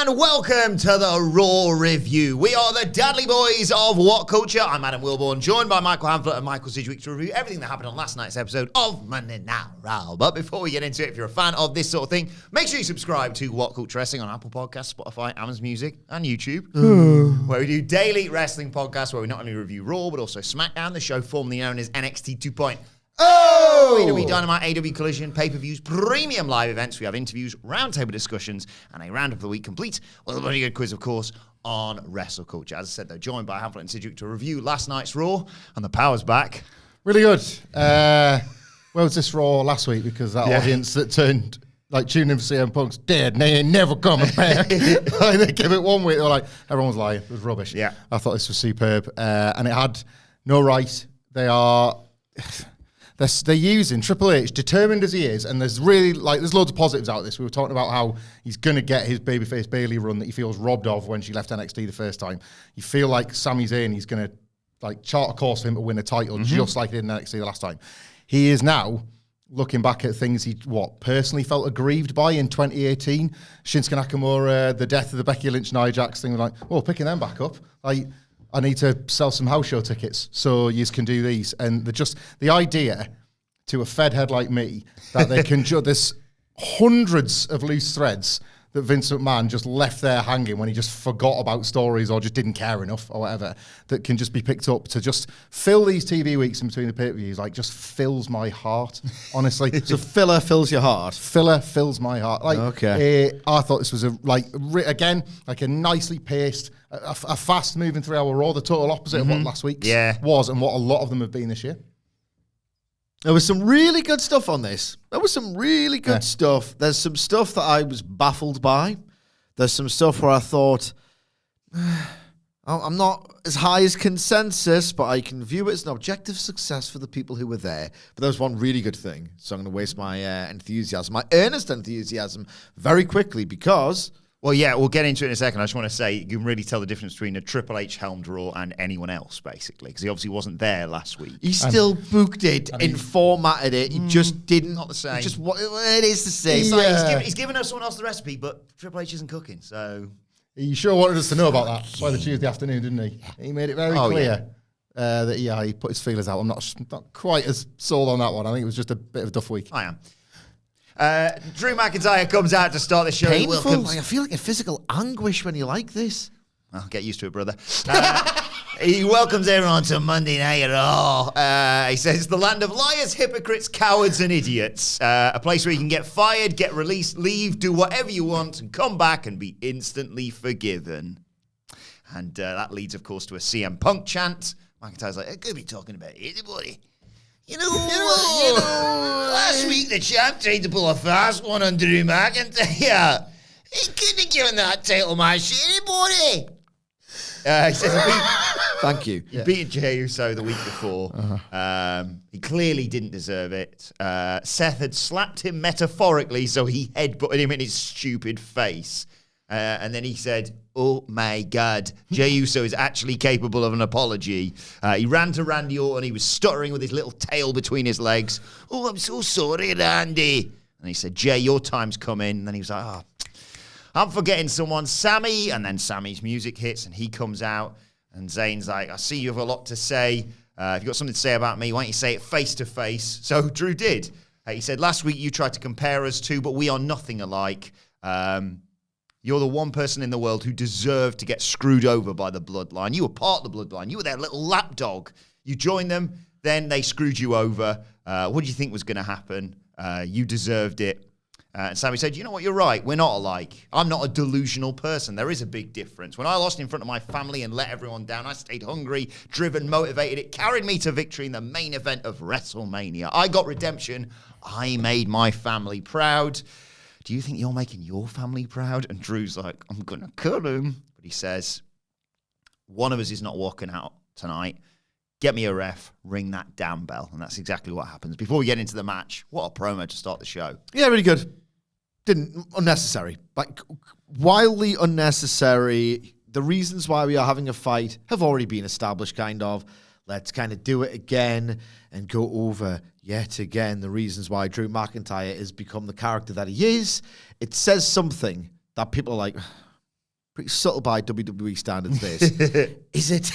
and welcome to the Raw Review. We are the Dadley Boyz of What Culture. I'm Adam Wilborn, joined by Michael Hamflett and Michael Sidgwick to review everything that happened on last night's episode of Monday Night Raw. But before we get into it, if you're a fan of this sort of thing, make sure you subscribe to What Culture Wrestling on Apple Podcasts, Spotify, Amazon Music, and YouTube, where we do daily wrestling podcasts where we not only review Raw, but also SmackDown, the show formerly known as NXT 2.0. AEW Dynamite, AEW Collision, pay-per-views, premium live events. We have interviews, roundtable discussions, and a roundup of the week complete with a very good quiz, of course, on wrestle culture. As I said, though, joined by Hamflett and Sidgwick to review last night's Raw, and the power's back. Really good. Where was this Raw last week? Because that audience that tuned in for CM Punk's dead, and they ain't never coming back. They give it 1 week, they were like, everyone was lying. It was rubbish. Yeah. I thought this was superb. And it had no right. They are... They're using Triple H, determined as he is, and there's really, there's loads of positives out of this. We were talking about how he's going to get his babyface Bayley run that he feels robbed of when she left NXT the first time. You feel like Sami Zayn, he's going to, chart a course for him to win a title, just like he did in NXT the last time. He is now looking back at things he, personally felt aggrieved by in 2018. Shinsuke Nakamura, the death of the Becky Lynch, Nia Jax thing, picking them back up. I need to sell some house show tickets so you can do these. And the idea to a fed head like me that they can there's hundreds of loose threads that Vince McMahon just left there hanging when he just forgot about stories or just didn't care enough or whatever, that can just be picked up to just fill these TV weeks in between the pay-per-views, just fills my heart, honestly. So filler fills your heart? Filler fills my heart. Okay. I thought this was a nicely paced, a fast-moving 3-hour Raw, the total opposite of what last week's was and what a lot of them have been this year. There was some really good stuff on this. There was some really good stuff. There's some stuff that I was baffled by. There's some stuff where I thought, I'm not as high as consensus, but I can view it as an objective success for the people who were there. But there was one really good thing, so I'm going to waste my enthusiasm, my earnest enthusiasm, very quickly because... Well, yeah, we'll get into it in a second. I just want to say you can really tell the difference between a Triple H helmed Raw and anyone else, basically, because he obviously wasn't there last week. He still booked it and formatted it. He just didn't. Not the same. It is the same. It's he's given us someone else the recipe, but Triple H isn't cooking, so... He sure wanted us to know about that by the Tuesday afternoon, didn't he? He made it very clear that he put his feelers out. I'm not quite as sold on that one. I think it was just a bit of a duff week. I am. Drew McIntyre comes out to start the show. Painful. I feel like a physical anguish when you like this. I'll get used to it, brother. He welcomes everyone to Monday Night Raw. He says it's the land of liars, hypocrites, cowards, and idiots. A place where you can get fired, get released, leave, do whatever you want, and come back and be instantly forgiven. And that leads, of course, to a CM Punk chant. McIntyre's like, I could be talking about anybody. You know, last week the champ tried to pull a fast one on Drew McIntyre. He couldn't have given that title match to anybody. He says thank you. He beat Jey Uso the week before. He clearly didn't deserve it. Seth had slapped him metaphorically, so he headbutted him in his stupid face. And then he said, oh my God, Jey Uso is actually capable of an apology. He ran to Randy Orton. He was stuttering with his little tail between his legs. Oh, I'm so sorry, Randy. And he said, Jey, your time's coming. And then he was like, I'm forgetting someone, Sami. And then Sami's music hits and he comes out. And Zayn's like, I see you have a lot to say. If you've got something to say about me, why don't you say it face to face? So Drew did. He said, last week you tried to compare us two, but we are nothing alike. You're the one person in the world who deserved to get screwed over by the bloodline. You were part of the bloodline. You were their little lapdog. You joined them, then they screwed you over. What do you think was going to happen? You deserved it. And Sami said, you know what, you're right. We're not alike. I'm not a delusional person. There is a big difference. When I lost in front of my family and let everyone down, I stayed hungry, driven, motivated. It carried me to victory in the main event of WrestleMania. I got redemption. I made my family proud. Do you think you're making your family proud? And Drew's like, I'm going to kill him. But he says, one of us is not walking out tonight. Get me a ref, ring that damn bell. And that's exactly what happens. Before we get into the match, what a promo to start the show. Yeah, really good. Unnecessary. Wildly unnecessary. The reasons why we are having a fight have already been established, kind of. Let's kind of do it again and go over yet again the reasons why Drew McIntyre has become the character that he is. It says something that people are like, pretty subtle by WWE standards, this. Is it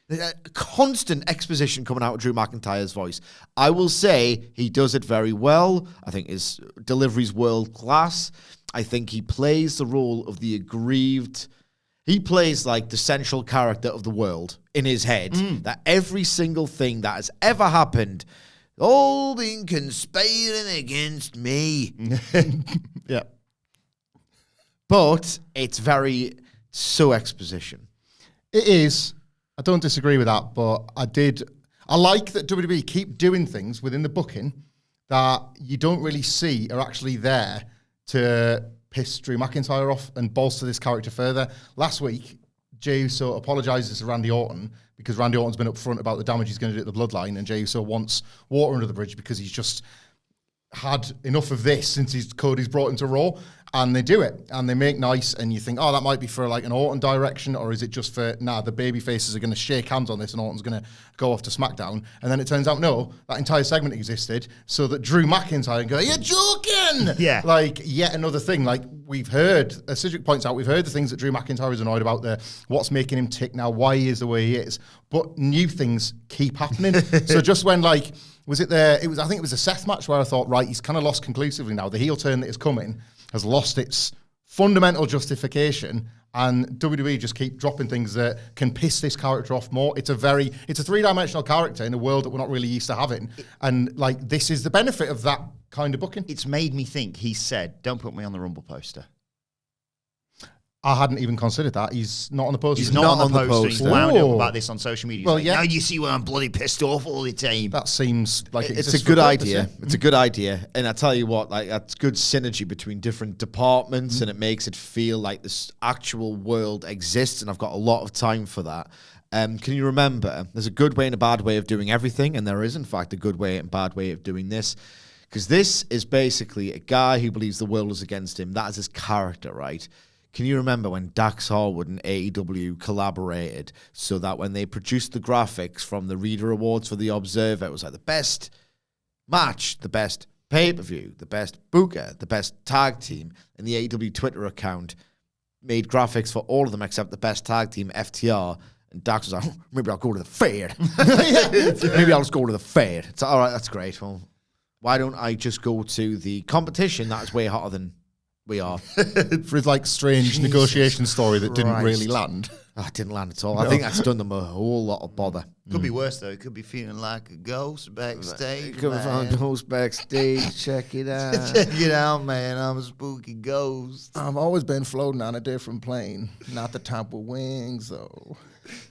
a constant exposition coming out of Drew McIntyre's voice? I will say he does it very well. I think his delivery's world class. I think he plays the role of the aggrieved. He plays like the central character of the world in his head. That every single thing that has ever happened, all been conspiring against me. Yeah. But it's very so exposition. It is. I don't disagree with that, but I like that WWE keep doing things within the booking that you don't really see are actually there to piss Drew McIntyre off and bolster this character further. Last week, Jey Uso apologises to Randy Orton because Randy Orton's been upfront about the damage he's going to do to the bloodline, and Jey Uso wants water under the bridge because he's just had enough of this since Cody's brought him to Raw, and they do it, and they make nice, and you think, oh, that might be for like an Orton direction, or is it just for, the baby faces are going to shake hands on this and Orton's going to go off to SmackDown, and then it turns out, no, that entire segment existed so that Drew McIntyre can go, you're joking! Yeah. Like, yet another thing, like, we've heard, as Cedric points out, we've heard the things that Drew McIntyre is annoyed about, what's making him tick now, why he is the way he is, but new things keep happening. So just when, like, I think it was a Seth match where I thought, right, he's kind of lost conclusively now. The heel turn that is coming has lost its fundamental justification, and WWE just keep dropping things that can piss this character off more. It's a three-dimensional character in a world that we're not really used to having, and like this is the benefit of that kind of booking. It's made me think. He said, "Don't put me on the Rumble poster." I hadn't even considered that. He's not on the poster. He's not on the poster. He's wound up Ooh. about this on social media. Well, Like, yeah. now you see why I'm bloody pissed off all the time. That seems like It's a good idea. It's a good idea. And I tell you what, like that's good synergy between different departments, and it makes it feel like this actual world exists, and I've got a lot of time for that. Can you remember, there's a good way and a bad way of doing everything, and there is, in fact, a good way and bad way of doing this. Because this is basically a guy who believes the world is against him. That is his character, right? Can you remember when Dax Harwood and AEW collaborated so that when they produced the graphics from the Reader Awards for The Observer, it was like the best match, the best pay-per-view, the best booker, the best tag team, and the AEW Twitter account made graphics for all of them except the best tag team, FTR, and Dax was like, maybe I'll go to the fair. Maybe I'll just go to the fair. It's all right, that's great. Well, why don't I just go to the competition that is way hotter than we are? For his like strange negotiation story that didn't really land. Oh, it didn't land at all. I think that's done them a whole lot of bother. Could be worse though. It could be feeling like a ghost backstage. Could have found a ghost backstage. Check it out. Check it out, man. I'm a spooky ghost. I've always been floating on a different plane, not the top with wings though.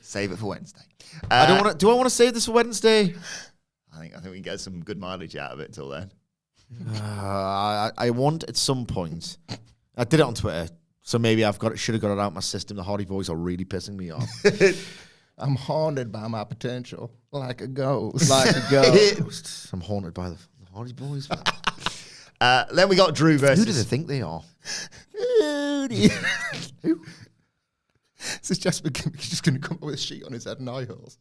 Save it for Wednesday. I don't want to. Do I want to save this for Wednesday? I think we can get some good mileage out of it until then. I want at some point. I did it on Twitter, so maybe should have got it out of my system. The Hardy Boys are really pissing me off. I'm haunted by my potential, like a ghost. Like a ghost. I'm haunted by the Hardy Boys. Then we got Drew versus. Who do they think they are? Who? This is just going to come up with a sheet on his head and eye holes.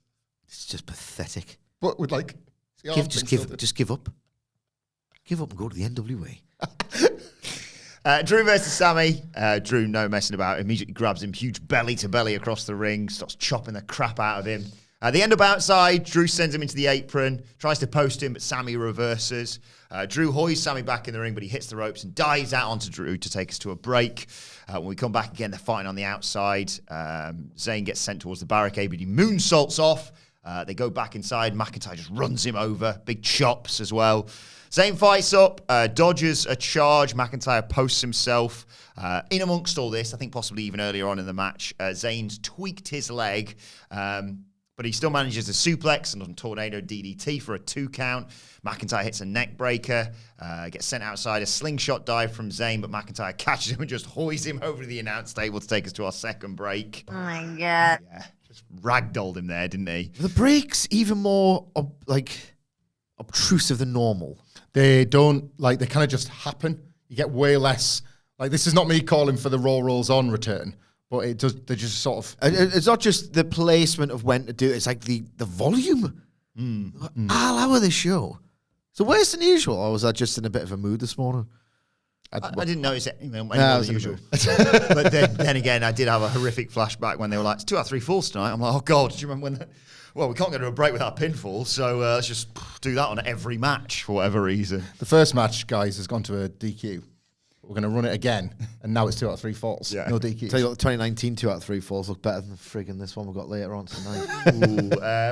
It's just pathetic. But with like, Just give up. Give up and go to the NWA. Drew versus Sami. Drew, no messing about, immediately grabs him, huge belly to belly across the ring, starts chopping the crap out of him. They end up outside. Drew sends him into the apron, tries to post him, but Sami reverses. Drew hoists Sami back in the ring, but he hits the ropes and dives out onto Drew to take us to a break. When we come back again, they're fighting on the outside. Zayn gets sent towards the barricade, but he moonsaults off. They go back inside. McIntyre just runs him over. Big chops as well. Zayn fights up, dodges a charge. McIntyre posts himself. In amongst all this, I think possibly even earlier on in the match, Zayn's tweaked his leg, but he still manages to suplex and on tornado DDT for a 2 count. McIntyre hits a neck breaker, gets sent outside, a slingshot dive from Zayn, but McIntyre catches him and just hoists him over to the announce table to take us to our second break. Oh my God. Yeah, just ragdolled him there, didn't he? The break's even more obtrusive than normal. They don't, like, they kind of just happen. You get way less, like, this is not me calling for the Raw Rolls On return, but it does, they just sort of... It's not just the placement of when to do it, it's like the volume. I'll hour this show. So worse than usual, or was I just in a bit of a mood this morning? I didn't notice it. Any more No, than usual. But then again, I did have a horrific flashback when they were like, it's 2 out of 3 falls tonight. I'm like, oh God, do you remember when? Well, we can't go to a break without a pinfall, so let's just do that on every match for whatever reason. The first match, guys, has gone to a DQ. We're going to run it again, and now it's 2 out of 3 falls. Yeah. No DQ. Tell you what, the 2019 2 out of 3 falls look better than friggin' this one we've got later on tonight.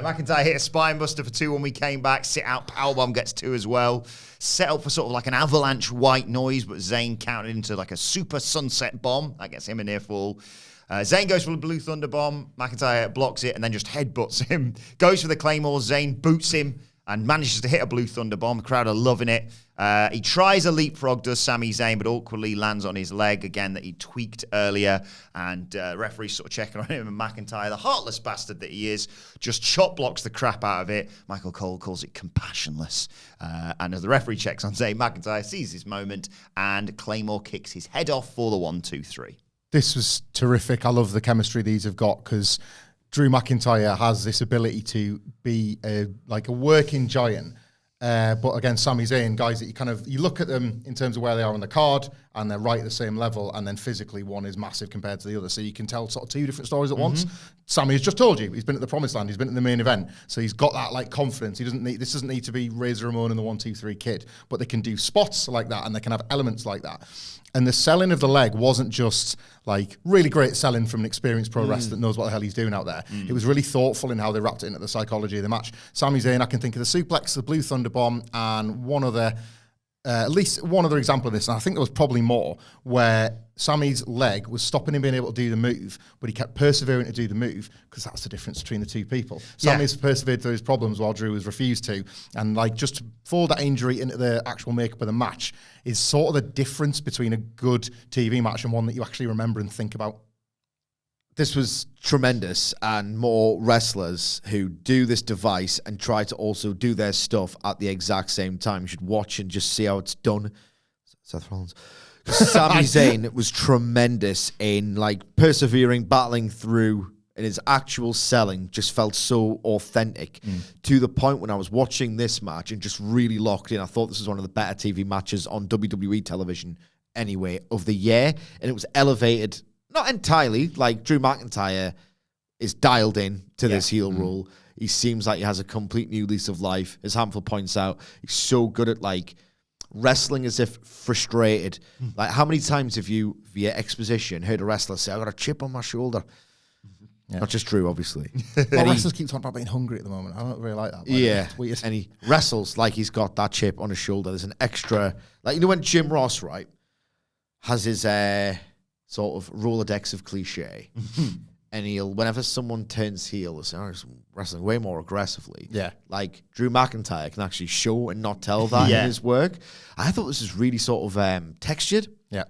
McIntyre hit a spine buster for 2 when we came back. Sit out powerbomb gets 2 as well. Set up for sort of like an avalanche white noise, but Zayn counted into like a super sunset bomb. That gets him a near fall. Zayn goes for the Blue Thunder Bomb. McIntyre blocks it and then just headbutts him. Goes for the Claymore. Zayn boots him and manages to hit a Blue Thunder Bomb. The crowd are loving it. He tries a leapfrog, does Sami Zayn, but awkwardly lands on his leg again that he tweaked earlier. And referee's sort of checking on him. And McIntyre, the heartless bastard that he is, just chop blocks the crap out of it. Michael Cole calls it compassionless. And as the referee checks on Zayn, McIntyre sees his moment and Claymore kicks his head off for the 1-2-3. This was terrific. I love the chemistry these have got because Drew McIntyre has this ability to be a working giant. But again, Sami Zayn, guys that you look at them in terms of where they are on the card and they're right at the same level, and then physically one is massive compared to the other. So you can tell sort of 2 different stories at once. Sami has just told you, he's been at the Promised Land, he's been at the main event. So he's got that like confidence. This doesn't need to be Razor Ramon and the 1-2-3 Kid, but they can do spots like that and they can have elements like that. And the selling of the leg wasn't just like really great selling from an experienced pro wrestler that knows what the hell he's doing out there. It was really thoughtful in how they wrapped it into the psychology of the match. Sami Zayn, I can think of the suplex, the Blue Thunder Bomb, and at least one other example of this, and I think there was probably more, where Sami's leg was stopping him being able to do the move, but he kept persevering to do the move because that's the difference between the 2 people. Sami's persevered through his problems while Drew has refused to, and like just for that injury into the actual makeup of the match is sort of the difference between a good TV match and one that you actually remember and think about. This was tremendous, and more wrestlers who do this device and try to also do their stuff at the exact same time. You should watch and just see how it's done. Seth Rollins. Sami Zayn was tremendous in like persevering, battling through, and his actual selling just felt so authentic to the point when I was watching this match and just really locked in. I thought this was one of the better TV matches on WWE television anyway of the year, and it was elevated. Not entirely, like Drew McIntyre is dialed in to this heel role. He seems like he has a complete new lease of life. As Hamful points out, he's so good at like wrestling as if frustrated. Like how many times have you, via exposition, heard a wrestler say, I got a chip on my shoulder? Not just Drew, obviously. Well, wrestlers keep talking about being hungry at the moment. I don't really like that. It's weird. And he wrestles like he's got that chip on his shoulder. There's an extra, like, you know when Jim Ross, right, has his sort of Rolodex of cliche, and he'll, whenever someone turns heel, he'll say, he's wrestling way more aggressively. Yeah. Like, Drew McIntyre can actually show and not tell that in his work. I thought this was really sort of textured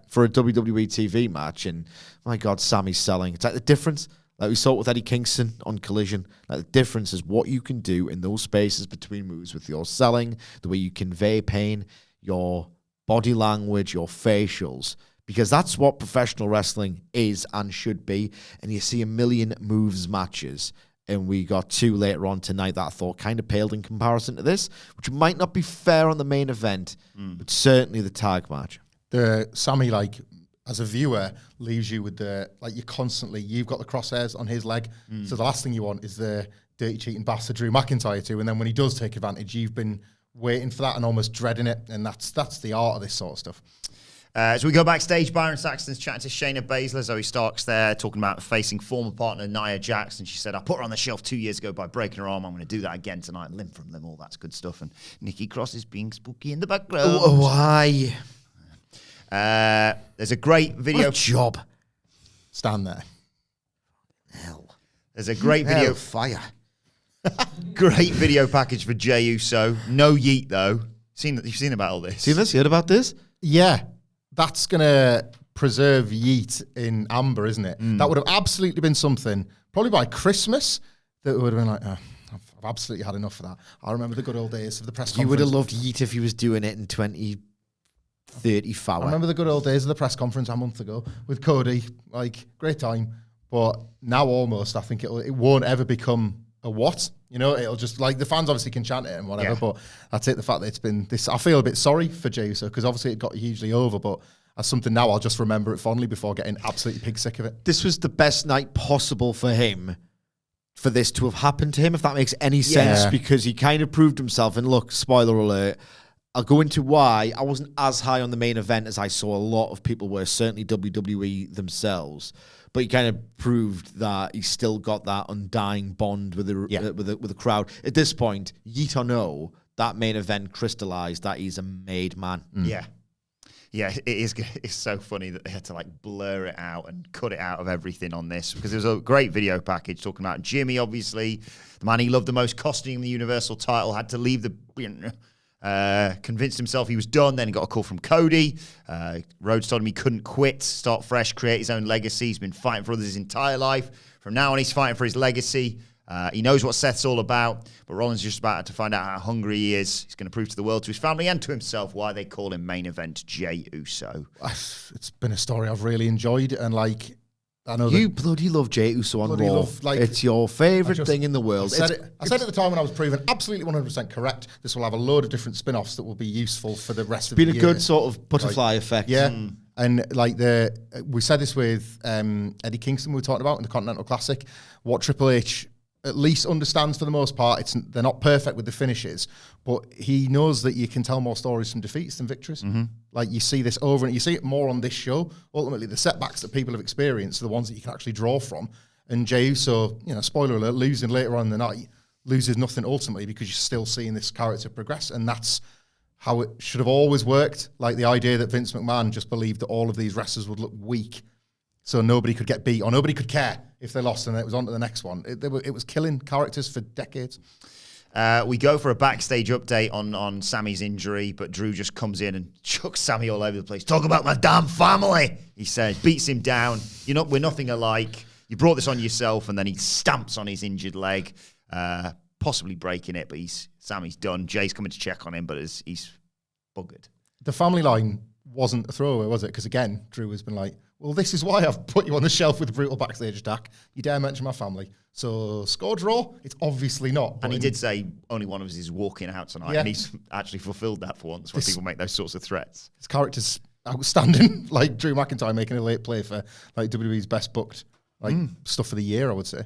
for a WWE TV match, and my God, Sami's selling. It's like the difference, like we saw it with Eddie Kingston on Collision, like the difference is what you can do in those spaces between moves with your selling, the way you convey pain, your body language, your facials, because that's what professional wrestling is and should be. And you see a million moves matches, and we got 2 later on tonight that I thought kind of paled in comparison to this, which might not be fair on the main event, but certainly the tag match. The Sami, like, as a viewer, leaves you with the, like, you've got the crosshairs on his leg, so the last thing you want is the dirty cheating bastard Drew McIntyre to, and then when he does take advantage, you've been waiting for that and almost dreading it, and that's the art of this sort of stuff. So we go backstage. Byron Saxton's chatting to Shayna Baszler. Zoe Stark's there talking about facing former partner Nia Jax. And she said, I put her on the shelf 2 years ago by breaking her arm. I'm going to do that again tonight. Limb from limb, all that's good stuff. And Nikki Cross is being spooky in the background. Oh, why? There's a great video. What a job. Stand there. Hell. There's a great video. Fire. Great video package for Jey Uso. No yeet, though. You've seen about all this? Seen this? You heard about this? Yeah. That's going to preserve yeet in amber, isn't it? That would have absolutely been something, probably by Christmas, that would have been like, I've absolutely had enough of that. I remember the good old days of the press conference. You would have loved yeet if he was doing it in 2035. I remember the good old days of the press conference a month ago with Cody. Like, great time. But now almost, I think it won't ever become a what? You know, it'll just, like, the fans obviously can chant it and whatever, Yeah. but that's it. The fact that it's been this, I feel a bit sorry for Jey Uso, because obviously it got hugely over, but as something now, I'll just remember it fondly before getting absolutely pig sick of it. This was the best night possible for him, for this to have happened to him, if that makes any sense, Yeah. because he kind of proved himself. And look, spoiler alert, I'll go into why I wasn't as high on the main event as I saw a lot of people were, certainly WWE themselves. But he kind of proved that he's still got that undying bond with the crowd. At this point, yeet or no, that main event crystallized that he's a made man. Yeah. Yeah, it is. It's so funny that they had to like blur it out and cut it out of everything on this, because there was a great video package talking about Jimmy, obviously, the man he loved the most, costing him the Universal title, had to leave convinced himself he was done. Then he got a call from Cody. Rhodes told him he couldn't quit, start fresh, create his own legacy. He's been fighting for others his entire life. From now on, he's fighting for his legacy. He knows what Seth's all about, but Rollins is just about to find out how hungry he is. He's going to prove to the world, to his family, and to himself why they call him main event Jey Uso. It's been a story I've really enjoyed, and like, I know You bloody love Jey Uso on Bloody Raw. love, like, it's your favourite thing in the world. I said at the time when I was proven absolutely 100% correct, this will have a load of different spin-offs that will be useful for the rest of the year. Been a good sort of butterfly effect. Yeah. And like we said this with Eddie Kingston, we were talking about in the Continental Classic, what Triple H at least understands for the most part. They're not perfect with the finishes, but he knows that you can tell more stories from defeats than victories. Like, you see this over, and you see it more on this show. Ultimately, the setbacks that people have experienced are the ones that you can actually draw from. And Jey Uso, spoiler alert, losing later on in the night, loses nothing ultimately, because you're still seeing this character progress, and that's how it should have always worked. Like, the idea that Vince McMahon just believed that all of these wrestlers would look weak, so nobody could get beat or nobody could care if they lost, and it was on to the next one. It was killing characters for decades. We go for a backstage update on Sami's injury, but Drew just comes in and chucks Sami all over the place. Talk about my damn family, he says. Beats him down. We're nothing alike. You brought this on yourself, and then he stamps on his injured leg, possibly breaking it, but Sami's done. Jay's coming to check on him, but he's buggered. The family line wasn't a throwaway, was it? Because again, Drew has been like, well, this is why I've put you on the shelf with a brutal backstage attack. You dare mention my family. So, score draw? It's obviously not. And he did say only one of us is walking out tonight, and he's actually fulfilled that for once when people make those sorts of threats. His character's outstanding. Like Drew McIntyre making a late play for like WWE's best booked stuff for the year, I would say.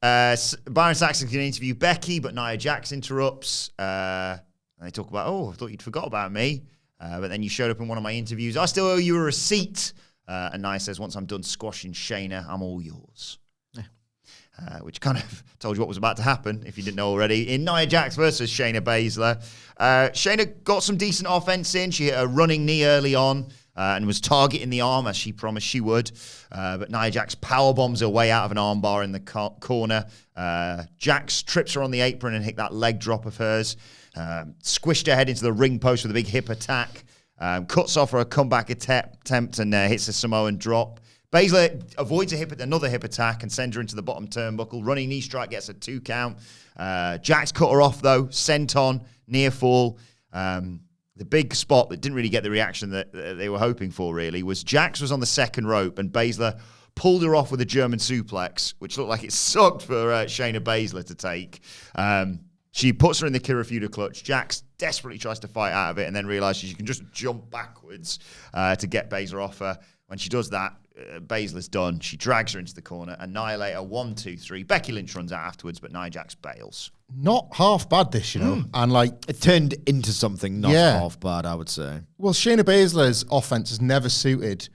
Byron Saxon's going to interview Becky, but Nia Jax interrupts. And they talk about, I thought you'd forgot about me. But then you showed up in one of my interviews. I still owe you a receipt. And Nia says, once I'm done squashing Shayna, I'm all yours. Yeah. Which kind of told you what was about to happen, if you didn't know already. In Nia Jax versus Shayna Baszler, Shayna got some decent offense in. She hit a running knee early on and was targeting the arm, as she promised she would. But Nia Jax powerbombs her way out of an armbar in the corner. Jax trips her on the apron and hit that leg drop of hers. Squished her head into the ring post with a big hip attack. Cuts off her comeback attempt and hits a Samoan drop. Baszler avoids another hip attack and sends her into the bottom turnbuckle. Running knee strike gets a 2 count. Jax cut her off, though. Senton, near fall. The big spot that didn't really get the reaction that they were hoping for, really, was Jax was on the second rope and Baszler pulled her off with a German suplex, which looked like it sucked for Shayna Baszler to take. She puts her in the Kirifuda clutch. Jax desperately tries to fight out of it and then realizes she can just jump backwards to get Baszler off her. When she does that, Baszler's done. She drags her into the corner. Annihilator, 1, 2, 3. Becky Lynch runs out afterwards, but Nia Jax bails. Not half bad, this, and like, it turned into something not half bad, I would say. Well, Shayna Baszler's offense has never suited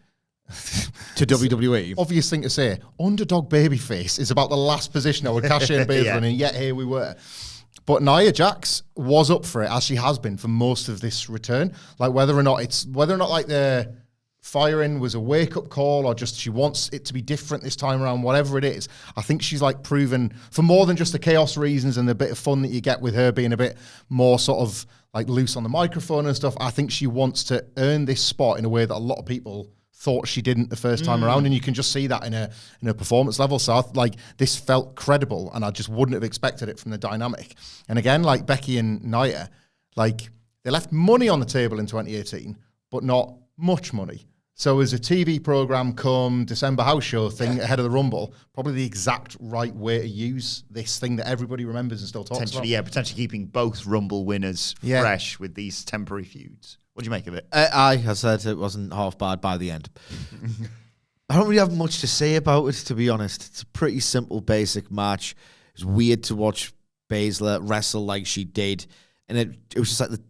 to WWE. Obvious thing to say. Underdog babyface is about the last position I would cash Shayna Baszler in, and yet here we were. But Nia Jax was up for it, as she has been for most of this return. Like, whether or not like the firing was a wake-up call or just she wants it to be different this time around, whatever it is, I think she's like proven, for more than just the chaos reasons and the bit of fun that you get with her being a bit more sort of like loose on the microphone and stuff, I think she wants to earn this spot in a way that a lot of people thought she didn't the first time around, and you can just see that in her performance level. So this felt credible, and I just wouldn't have expected it from the dynamic. And again, like Becky and Nia, like they left money on the table in 2018, but not much money. So as a TV program come December house show thing ahead of the Rumble, probably the exact right way to use this thing that everybody remembers and still talks about. Yeah, potentially keeping both Rumble winners fresh with these temporary feuds. What do you make of it? I said it wasn't half bad by the end. I don't really have much to say about it, to be honest. It's a pretty simple, basic match. It's weird to watch Baszler wrestle like she did. And it was just like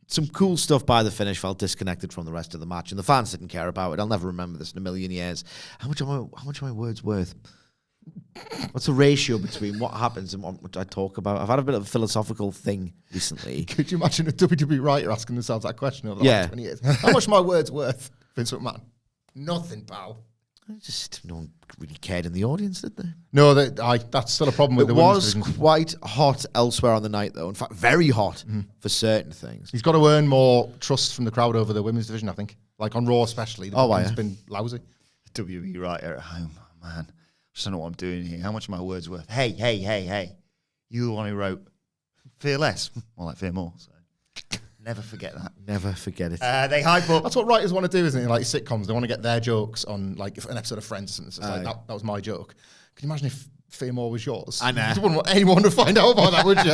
some cool stuff by the finish felt disconnected from the rest of the match. And the fans didn't care about it. I'll never remember this in a million years. How much are my words worth? What's the ratio between what happens and what I talk about? I've had a bit of a philosophical thing recently. Could you imagine a WWE writer asking themselves that question over the last 20 years? How much are my words worth, Vince McMahon? Nothing, pal. No one really cared in the audience, did they? No, that's still a problem with the women's division. It was quite hot elsewhere on the night, though. In fact, very hot for certain things. He's got to earn more trust from the crowd over the women's division, I think. Like on Raw especially. The booking's been lousy. WWE writer at home. Oh, man. I just don't know what I'm doing here. How much are my words worth? Hey. You the one who wrote fear less. More like fear more. So. Never forget that. Never forget it. They hype up. That's what writers want to do, isn't it? Like sitcoms, they want to get their jokes on like an episode of Friends. And it's like, that was my joke. Can you imagine if Fear More was yours? I know. You wouldn't want anyone to find out about that, would you?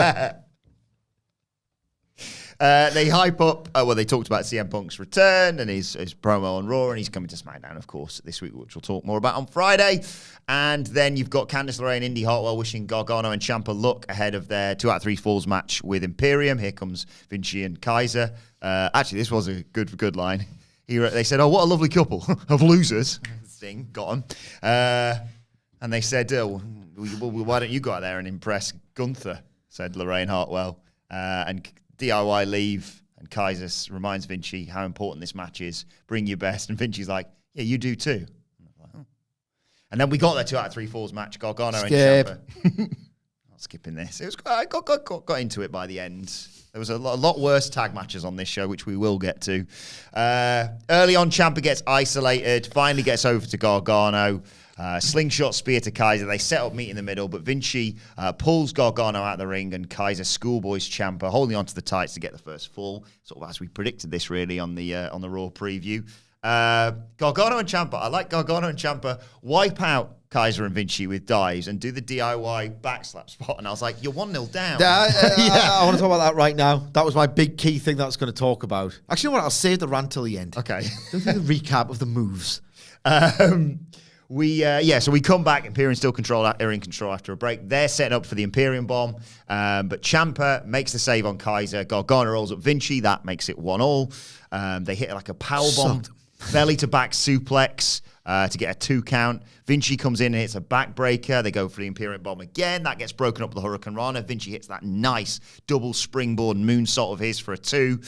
They hype up. They talked about CM Punk's return and his promo on Raw, and he's coming to SmackDown, of course, this week, which we'll talk more about on Friday. And then you've got Candice LeRae and Indy Hartwell wishing Gargano and Ciampa luck ahead of their 2 out of 3 falls match with Imperium. Here comes Vinci and Kaiser. Actually, this was a good line. They said, "Oh, what a lovely couple of losers." Sting got them, and they said, "Oh, why don't you go out there and impress Gunther?" Said LeRae and Hartwell, and DIY leave, and Kaiser reminds Vinci how important this match is. Bring your best, and Vinci's like, "Yeah, you do too." And then we got their 2 out of 3 falls match, Gargano and Ciampa. Not skipping this. It was I got into it by the end. There was a lot worse tag matches on this show, which we will get to. Early on, Ciampa gets isolated, finally gets over to Gargano. Slingshot spear to Kaiser. They set up meet in the middle, but Vinci pulls Gargano out of the ring, and Kaiser schoolboys Ciampa, holding onto the tights to get the first fall. Sort of as we predicted this really on the Raw preview. Gargano and Ciampa. I like Gargano and Ciampa wipe out Kaiser and Vinci with dives and do the DIY backslap spot. And I was like, you're 1-0 down. I want to talk about that right now. That was my big key thing that I was going to talk about. Actually, you know what? I'll save the rant till the end. Okay. Don't do the recap of the moves. So we come back. Imperium still are in control after a break. They're setting up for the Imperium bomb, but Ciampa makes the save on Kaiser. Gargano rolls up Vinci. That makes it 1-1. They hit like a power bomb, belly to back suplex to get a 2 count. Vinci comes in and hits a backbreaker. They go for the Imperium bomb again. That gets broken up with the Hurricane Rana. Vinci hits that nice double springboard moonsault of his for a 2.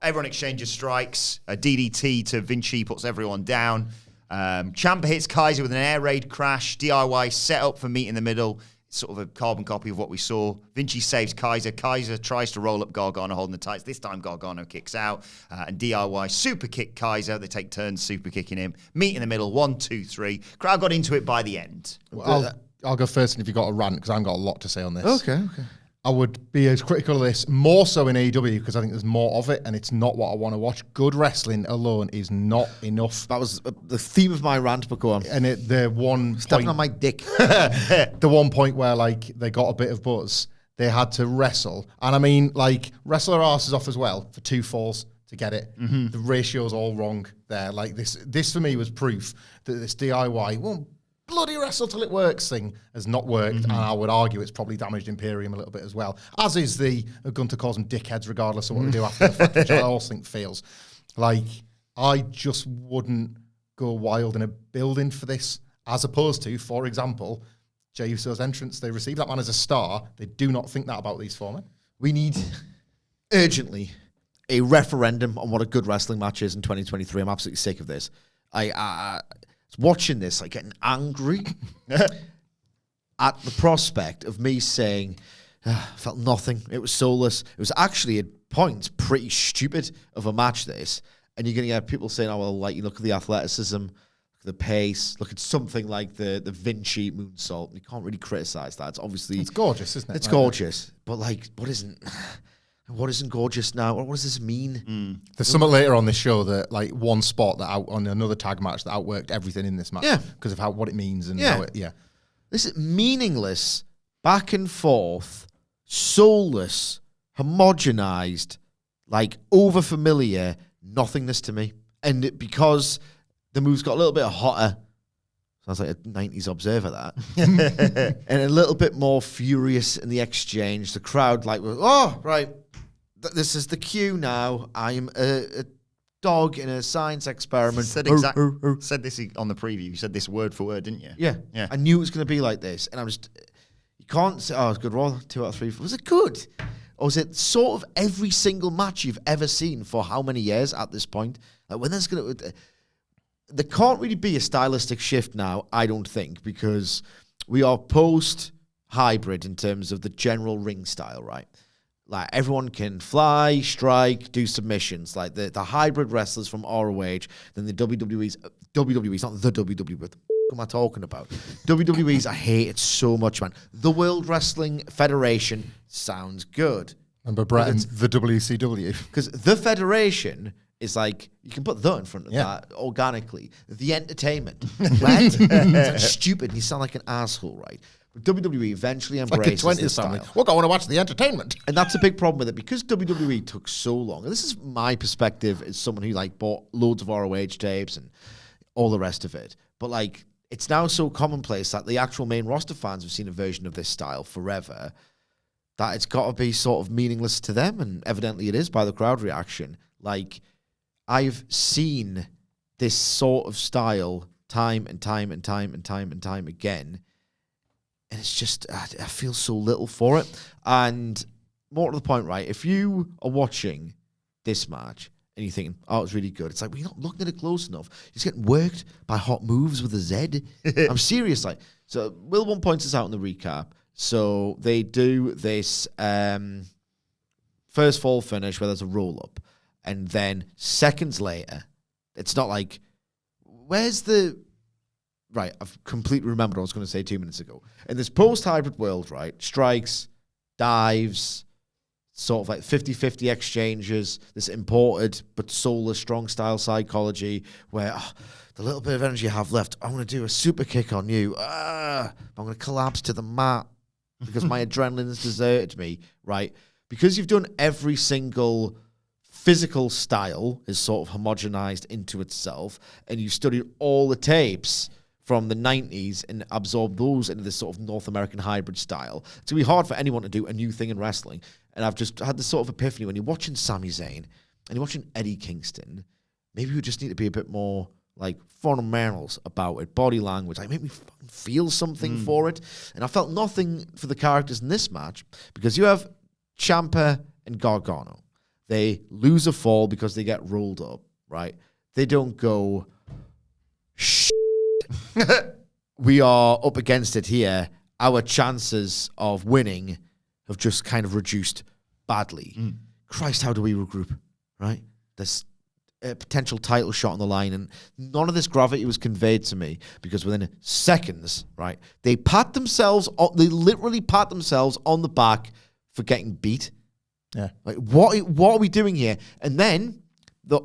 Everyone exchanges strikes. A DDT to Vinci puts everyone down. Ciampa hits Kaiser with an air raid crash. DIY set up for meet in the middle. It's sort of a carbon copy of what we saw. Vinci saves Kaiser. Kaiser tries to roll up Gargano holding the tights. This time Gargano kicks out. And DIY super kick Kaiser. They take turns super kicking him. Meet in the middle. 1, 2, 3. Crowd got into it by the end. Well, I'll go first, and if you've got a rant, because I've got a lot to say on this. Okay. I would be as critical of this, more so in AEW, because I think there's more of it, and it's not what I want to watch. Good wrestling alone is not enough. That was the theme of my rant, but go on. And the one Stepping point, on my dick. the one point where like they got a bit of buzz, they had to wrestle, and I mean like wrestle their asses off as well for 2 falls to get it. Mm-hmm. The ratio's all wrong there. Like this for me was proof that this DIY won't bloody wrestle till it works thing has not worked, and I would argue it's probably damaged Imperium a little bit as well, as is the Gunther calls them dickheads regardless of what they do after the fact, which I also think fails. Like, I just wouldn't go wild in a building for this, as opposed to, for example, Jey Uso's entrance. They receive that man as a star. They do not think that about these 4 men. We need urgently a referendum on what a good wrestling match is in 2023. I'm absolutely sick of this. Watching this, like getting angry at the prospect of me saying, felt nothing. It was soulless. It was actually at points pretty stupid of a match, this. And you're going to get people saying, oh, well, like, you look at the athleticism, look at the pace, look at something like the Vinci moonsault. You can't really criticize that. It's obviously... It's gorgeous, isn't it? It's gorgeous. But, like, what isn't... What isn't gorgeous now? What does this mean? There's something later on this show that like one spot that out on another tag match that outworked everything in this match. Yeah. Because of what it means and Yeah. how it, This is meaningless, back and forth, soulless, homogenized, like over-familiar nothingness to me. And because the moves got a little bit hotter, sounds like a 90s Observer, that, and a little bit more furious in the exchange, the crowd like, oh, right, this is the cue now. I'm a dog in a science experiment. Said this on the preview. You said this word for word, didn't you? Yeah. I knew it was going to be like this. And you can't say, oh, it's good Raw, 2 out of 3. Was it good? Or was it sort of every single match you've ever seen for how many years at this point? Like when there's going to... There can't really be a stylistic shift now, I don't think, because we are post-hybrid in terms of the general ring style, right? Like, everyone can fly, strike, do submissions. Like, the hybrid wrestlers from ROH, then the WWE's, not the WWE, what the am I talking about? WWE's, I hate it so much, man. The World Wrestling Federation sounds good. Remember Brett and the WCW? Because the Federation is like, you can put the in front of that organically. The Entertainment, right? It's stupid, and you sound like an asshole, right? But WWE eventually embraces like a 20th this family. style. Look, I want to watch the entertainment. And that's a big problem with it, because WWE took so long. And this is my perspective as someone who like bought loads of ROH tapes and all the rest of it. But like, it's now so commonplace that the actual main roster fans have seen a version of this style forever that it's got to be sort of meaningless to them, and evidently it is by the crowd reaction. Like, I've seen this sort of style time and time and time and time and time again, and it's just, I feel so little for it. And more to the point, right, if you are watching this match and you're thinking, oh, it's really good, it's like, well, you're not looking at it close enough. You're just getting worked by hot moves with a Z. I'm serious. Like, so Will one points this out in the recap. So they do this first fall finish where there's a roll-up. And then seconds later, it's not like, where's the... Right, I've completely remembered what I was going to say 2 minutes ago. In this post-hybrid world, right, strikes, dives, sort of like 50-50 exchanges, this imported but soulless strong style psychology where the little bit of energy I have left, I'm going to do a super kick on you. I'm going to collapse to the mat because my adrenaline has deserted me, right? Because you've done every single physical style is sort of homogenized into itself, and you've studied all the tapes from the 90s and absorb those into this sort of North American hybrid style. It's going to be hard for anyone to do a new thing in wrestling. And I've just had this sort of epiphany when you're watching Sami Zayn and you're watching Eddie Kingston, maybe we just need to be a bit more like fundamentals about it, body language, like make me feel something for it. And I felt nothing for the characters in this match because you have Ciampa and Gargano. They lose a fall because they get rolled up, right? They don't go, we are up against it here. Our chances of winning have just kind of reduced badly. Christ, how do we regroup, right? There's a potential title shot on the line, and none of this gravity was conveyed to me because within seconds, right, they literally pat themselves on the back for getting beat. Yeah. Like, what are we doing here? And then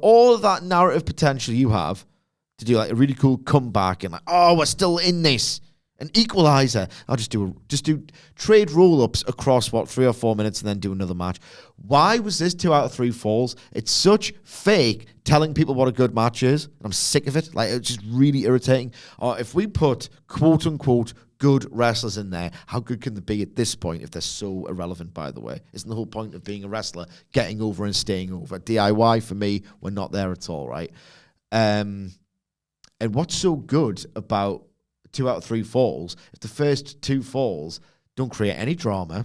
all of that narrative potential you have to do like a really cool comeback and like, oh, we're still in this. An equalizer. I'll just do trade roll-ups across 3 or 4 minutes and then do another match. Why was this 2 out of 3 falls? It's such fake telling people what a good match is. And I'm sick of it. Like, it's just really irritating. Or if we put quote unquote good wrestlers in there, how good can they be at this point if they're so irrelevant, by the way? Isn't the whole point of being a wrestler getting over and staying over? DIY for me, we're not there at all, right? And what's so good about 2 out of 3 falls, if the first 2 falls don't create any drama,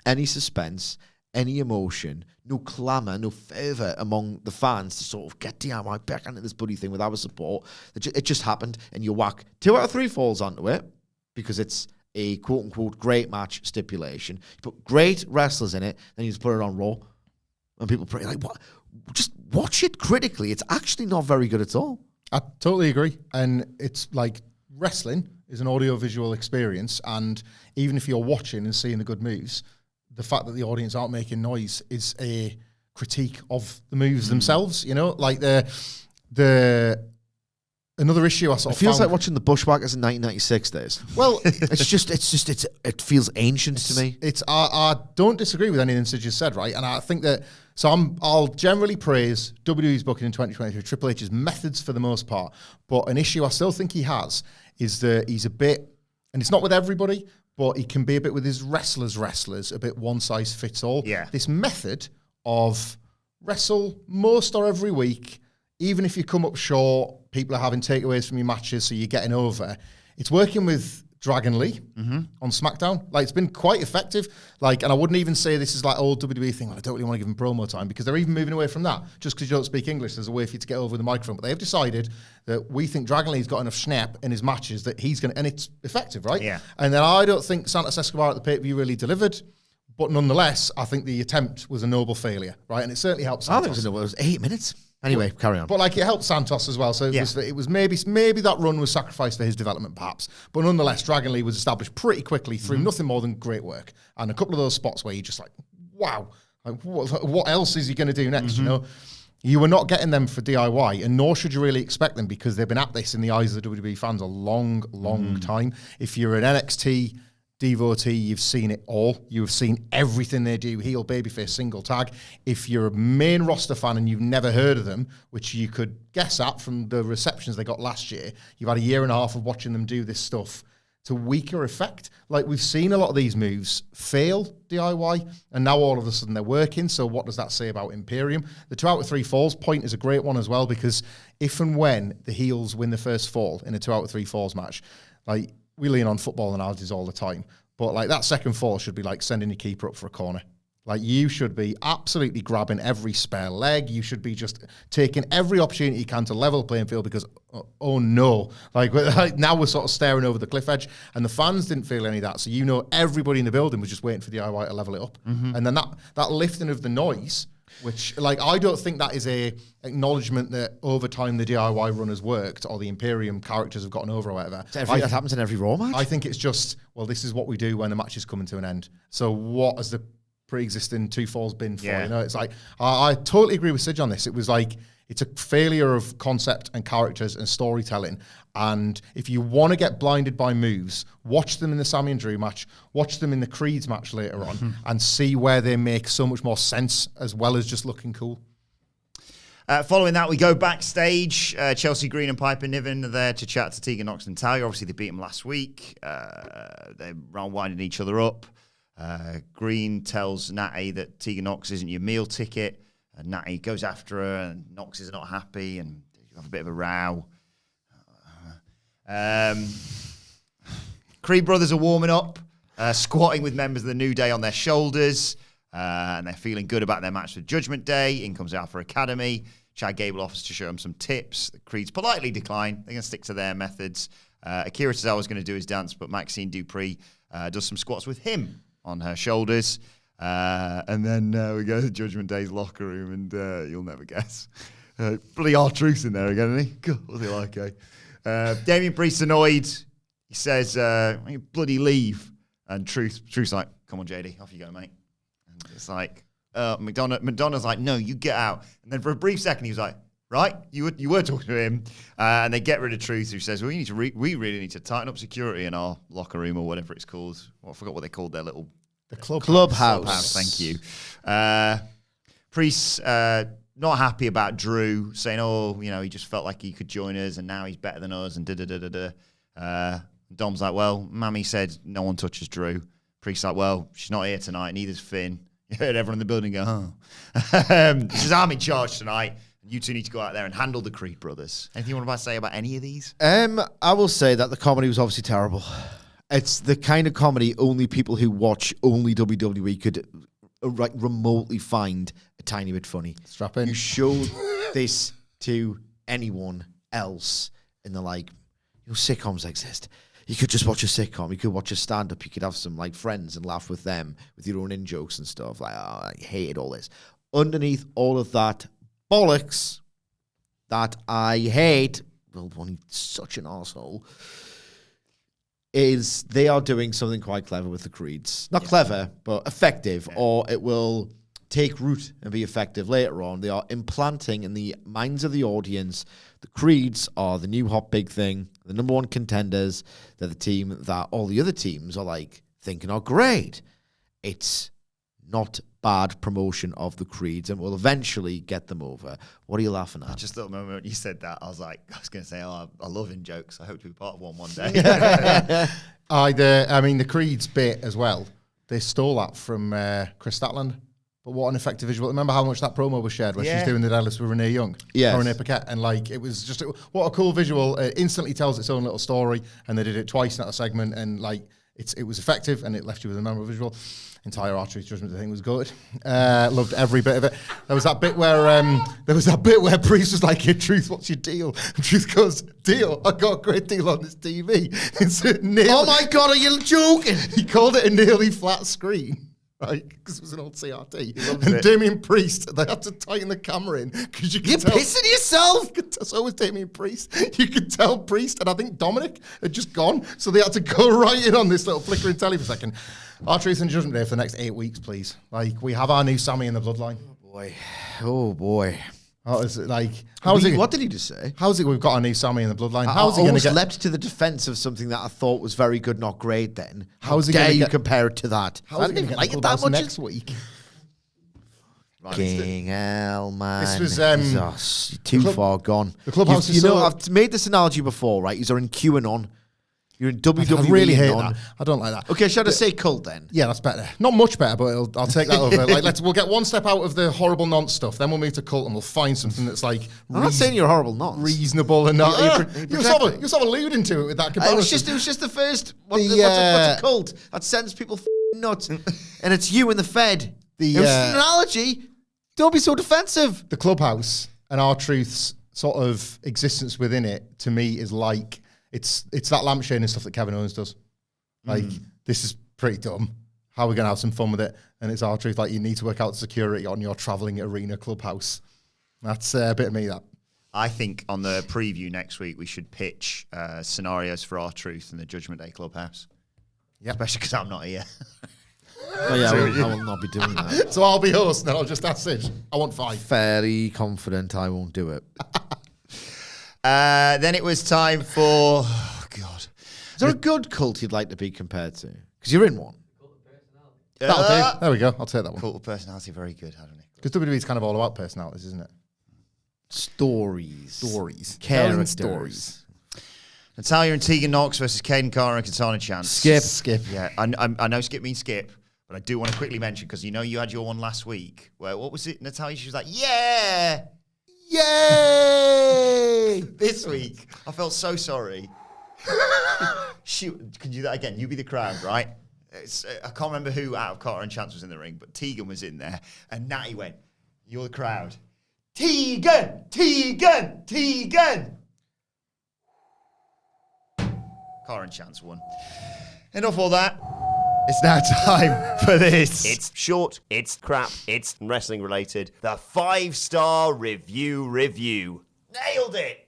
any suspense, any emotion, no clamour, no fervour among the fans to sort of get DIY back into this bloody thing with our support, it just happened, and you whack 2 out of 3 falls onto it because it's a quote-unquote great match stipulation. You put great wrestlers in it, then you just put it on Raw, and people pray like, what? Just watch it critically. It's actually not very good at all. I totally agree. And it's like, wrestling is an audio-visual experience, and even if you're watching and seeing the good moves, the fact that the audience aren't making noise is a critique of the moves themselves. You know, like the another issue I sort It of feels found, like watching the Bushwhackers in 1996 days. well, It feels ancient to me. I don't disagree with anything Sid just said, right? And I think that, I'll generally praise WWE's booking in 2023, Triple H's methods for the most part, but an issue I still think he has is that he's a bit, and it's not with everybody, but he can be a bit with his wrestlers, a bit one size fits all. Yeah. This method of wrestle most or every week, even if you come up short, people are having takeaways from your matches, so you're getting over. It's working with Dragon Lee on SmackDown. Like, it's been quite effective. Like, and I wouldn't even say this is like old WWE thing. Well, I don't really want to give him promo time, because they're even moving away from that. Just because you don't speak English, there's a way for you to get over the microphone. But they've decided that we think Dragon Lee's got enough snap in his matches that he's going to, and it's effective, right? Yeah. And then I don't think Santos Escobar at the pay-per-view really delivered. But nonetheless, I think the attempt was a noble failure, right? And it certainly helped I Santos. think it was 8 minutes. Anyway, carry on. But like, it helped Santos as well. So it was maybe that run was sacrificed for his development, perhaps. But nonetheless, Dragon Lee was established pretty quickly through nothing more than great work. And a couple of those spots where you're just like, wow, like, what else is he going to do next? You know, you were not getting them for DIY, and nor should you really expect them, because they've been at this in the eyes of the WWE fans a long time. If you're an NXT devotee, you've seen it all. You've seen everything they do, heel, babyface, single tag. If you're a main roster fan and you've never heard of them, which you could guess at from the receptions they got last year, you've had a year and a half of watching them do this stuff to weaker effect. Like, we've seen a lot of these moves fail DIY, and now all of a sudden they're working. So what does that say about Imperium? The 2 out of 3 falls point is a great one as well, because if and when the heels win the first fall in a 2 out of 3 falls match, like, we lean on football analogies all the time, but like, that second fall should be like sending your keeper up for a corner. Like, you should be absolutely grabbing every spare leg. You should be just taking every opportunity you can to level the playing field, because, oh no, like now we're sort of staring over the cliff edge, and the fans didn't feel any of that. So, you know, everybody in the building was just waiting for the DIY to level it up. And then that lifting of the noise, which, like, I don't think that is a acknowledgement that over time the DIY run has worked, or the Imperium characters have gotten over, or whatever. That happens in every Raw match? I think it's just, well, this is what we do when the match is coming to an end. So what has the pre-existing 2 falls been for? Yeah. You know, it's like, I totally agree with Sidge on this. It was like, it's a failure of concept and characters and storytelling. And if you want to get blinded by moves, watch them in the Sami and Drew match, watch them in the Creeds match later on, and see where they make so much more sense, as well as just looking cool. Following that, we go backstage. Chelsea Green and Piper Niven are there to chat to Tegan Nox and Talia. Obviously, they beat them last week. They're winding each other up. Green tells Natty that Tegan Nox isn't your meal ticket. And Natty goes after her, and Nox is not happy, and you have a bit of a row. Creed brothers are warming up, squatting with members of the New Day on their shoulders, and they're feeling good about their match with Judgment Day. In comes Alpha Academy. Chad Gable offers to show them some tips. The Creeds politely decline. They're going to stick to their methods. Akira Tozawa was going to do his dance, but Maxine Dupree does some squats with him on her shoulders. And then we go to Judgment Day's locker room, and you'll never guess. Bloody R-Truth in there again, isn't he? God, what's he like, eh? Damian Priest's annoyed. He says, you bloody leave. And Truth's like, come on, JD, off you go, mate. And it's like, Madonna's like, no, you get out. And then for a brief second, he was like, right, you were talking to him. And they get rid of Truth, who says, well, we really need to tighten up security in our locker room, or whatever it's called. Well, I forgot what they called their little... The clubhouse. Clubhouse, thank you. Priest not happy about Drew, saying, oh, you know, he just felt like he could join us, and now he's better than us, and da-da-da-da-da. Dom's like, well, Mammy said no one touches Drew. Priest's like, well, she's not here tonight, neither's Finn. You heard everyone in the building go, oh. He says, I'm in charge tonight. You two need to go out there and handle the Creed brothers. Anything you want to say about any of these? I will say that the comedy was obviously terrible. It's the kind of comedy only people who watch only WWE could remotely find a tiny bit funny. Strap in. You show this to anyone else, and they're like, you know, sitcoms exist. You could just watch a sitcom. You could watch a stand-up. You could have some like friends and laugh with them with your own in-jokes and stuff. Like, oh, I hated all this. Underneath all of that bollocks that I hate, well, when he's such an asshole, is they are doing something quite clever with the creeds. Not clever, but effective, or it will take root and be effective later on. They are implanting in the minds of the audience the creeds are the new hot big thing, the number one contenders. They're the team that all the other teams are like thinking are great. It's not bad promotion of the creeds and will eventually get them over. What are you laughing at? I just thought the moment you said that, I was going to say, I love in jokes. I hope to be part of one day. The Creed's bit as well. They stole that from Chris Statland. But what an effective visual. Remember how much that promo was shared where she's doing the deadlifts with Renee Young? Yes. Or Renee Paquette. And it was just, what a cool visual. It instantly tells its own little story. And they did it twice in that segment. And it was effective and it left you with a memorable visual. Entire Archery Judgement, I think, was good. Loved every bit of it. There was that bit where Priest was like, "Hey, Truth, what's your deal?" And Truth goes, "Deal? I got a great deal on this TV." It's oh my God, are you joking? He called it a nearly flat screen. Right, because it was an old CRT. And Damien Priest, they had to tighten the camera in because you could tell. You're pissing yourself. So was Damien Priest. You could tell Priest, and I think Dominic had just gone, so they had to go right in on this little flickering telly for a second. Our Truth and Judgment Day for the next 8 weeks, please. We have our new Sami in the bloodline. Oh boy. How is it What did he just say? How's it we've got our new Sami in the bloodline? How's he going to get leapt to the defense of something that I thought was very good, not great? Then how's he going to compare it to that? How's he going to like it that much next week? King hell, man. This was too far gone. The clubhouse. I've made this analogy before, right? You're in QAnon. You're in WWE. I really hate that. I don't like that. Okay, should I say cult then? Yeah, that's better. Not much better, but I'll take that over. We'll get one step out of the horrible nonce stuff, then we'll move to cult and we'll find something that's I'm not saying you're horrible nonce. Reasonable and not. You're sort of alluding to it with that comparison. It was just the first. What's a cult? That sends people nuts, and it's you and the Fed. It was an analogy. Don't be so defensive. The clubhouse and our Truth's sort of existence within it, to me, is like. It's that lampshade and stuff that Kevin Owens does. This is pretty dumb. How are we going to have some fun with it? And it's our Truth. You need to work out security on your traveling arena clubhouse. That's a bit of me, that. I think on the preview next week, we should pitch scenarios for our Truth and the Judgment Day clubhouse. Yeah. Especially because I'm not here. Oh yeah, I will not be doing that. So I'll be host and I'll just ask it. I want 5. Fairly confident I won't do it. Then it was time for... Oh, God. Is there a good cult you'd like to be compared to? Because you're in one. Cult of personality. That'll do. There we go. I'll take that one. Cult of personality, very good, hasn't it? Because WWE's kind of all about personalities, isn't it? Stories. Characters. Stories. Natalia and Tegan Knox versus Kaden Carter and Katana Chance. Skip. Yeah, I know skip means skip, but I do want to quickly mention, because you had your one last week, where, what was it, Natalia? She was like, yeah! Yay! This week, I felt so sorry. Shoot, can you do that again? You be the crowd, right? I can't remember who out of Carter and Chance was in the ring, but Tegan was in there, and Natty went, "You're the crowd." Tegan! Tegan! Tegan! Carter and Chance won. Enough all that. It's now time for this. It's short, it's crap, it's wrestling related. The 5-star review. Nailed it.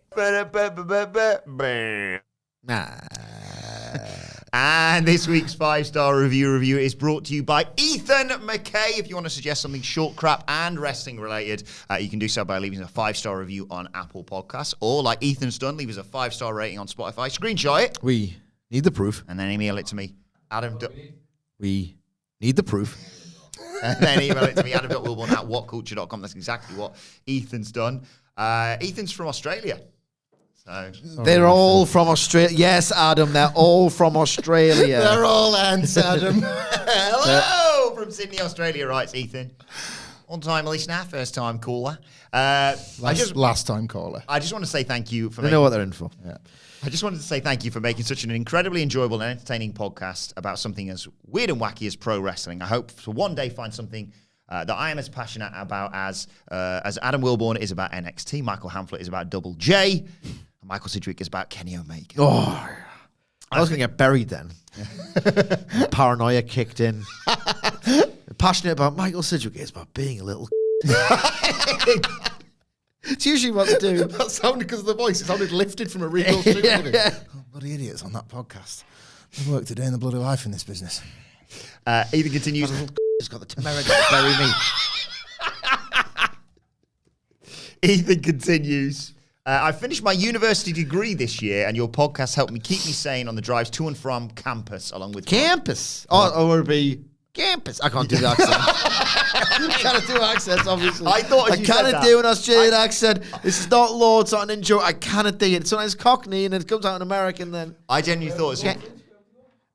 And this week's 5-star review is brought to you by Ethan McKay. If you want to suggest something short, crap, and wrestling related, you can do so by leaving us a 5-star review on Apple Podcasts, or like Ethan's done, leave us a 5-star rating on Spotify. Screenshot it. We need the proof. And then email it to me. We need the proof. And then email it to me, adam.wilborn@whatculture.com. That's exactly what Ethan's done. Ethan's from Australia. So they're all from Australia. Yes, Adam, they're all from Australia. They're all ants, Adam. Hello from Sydney, Australia, writes Ethan. On-time listener, first-time caller. Last time caller. I just want to say thank you for They know what they're in for. Yeah. I just wanted to say thank you for making such an incredibly enjoyable and entertaining podcast about something as weird and wacky as pro wrestling. I hope to one day find something that I am as passionate about as Adam Wilborn is about NXT, Michael Hamflett is about Double J, and Michael Sidgwick is about Kenny Omega. Oh, I was going to get buried then. Paranoia kicked in. Passionate about Michael Sidgwick is about being a little... It's usually what they do. That sounded, because of the voice, it sounded lifted from a real studio. Yeah. Oh, bloody idiots on that podcast. I've worked a day in the bloody life in this business. Ethan continues. He's got the temerity to bury me. Ethan continues. I finished my university degree this year, and your podcast helped me keep me sane on the drives to and from campus, along with Campus. Or it'd be campus. I can't do the accent. I can't do accents, obviously. I thought I as you said cannot that. do an Australian accent. This is not Lord, it's not an intro. I cannot do it. Sometimes Cockney, and it comes out in American then. I genuinely thought.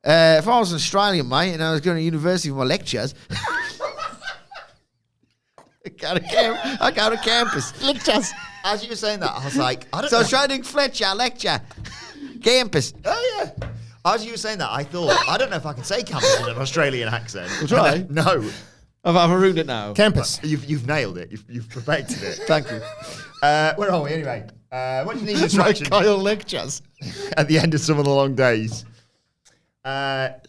If I was an Australian, mate, and I was going to university for my lectures, I go to campus. Lectures. As you were saying that, I was like, I don't So I know. was trying to Fletcher, lecture. Campus. Oh, yeah. As you were saying that, I thought, I don't know if I can say campus in an Australian accent. We'll try. No. I've ruined it now. Campus. You've nailed it. You've perfected it. Thank you. Where are we anyway? What do you need instructions Kyle lectures. at the end of some of the long days?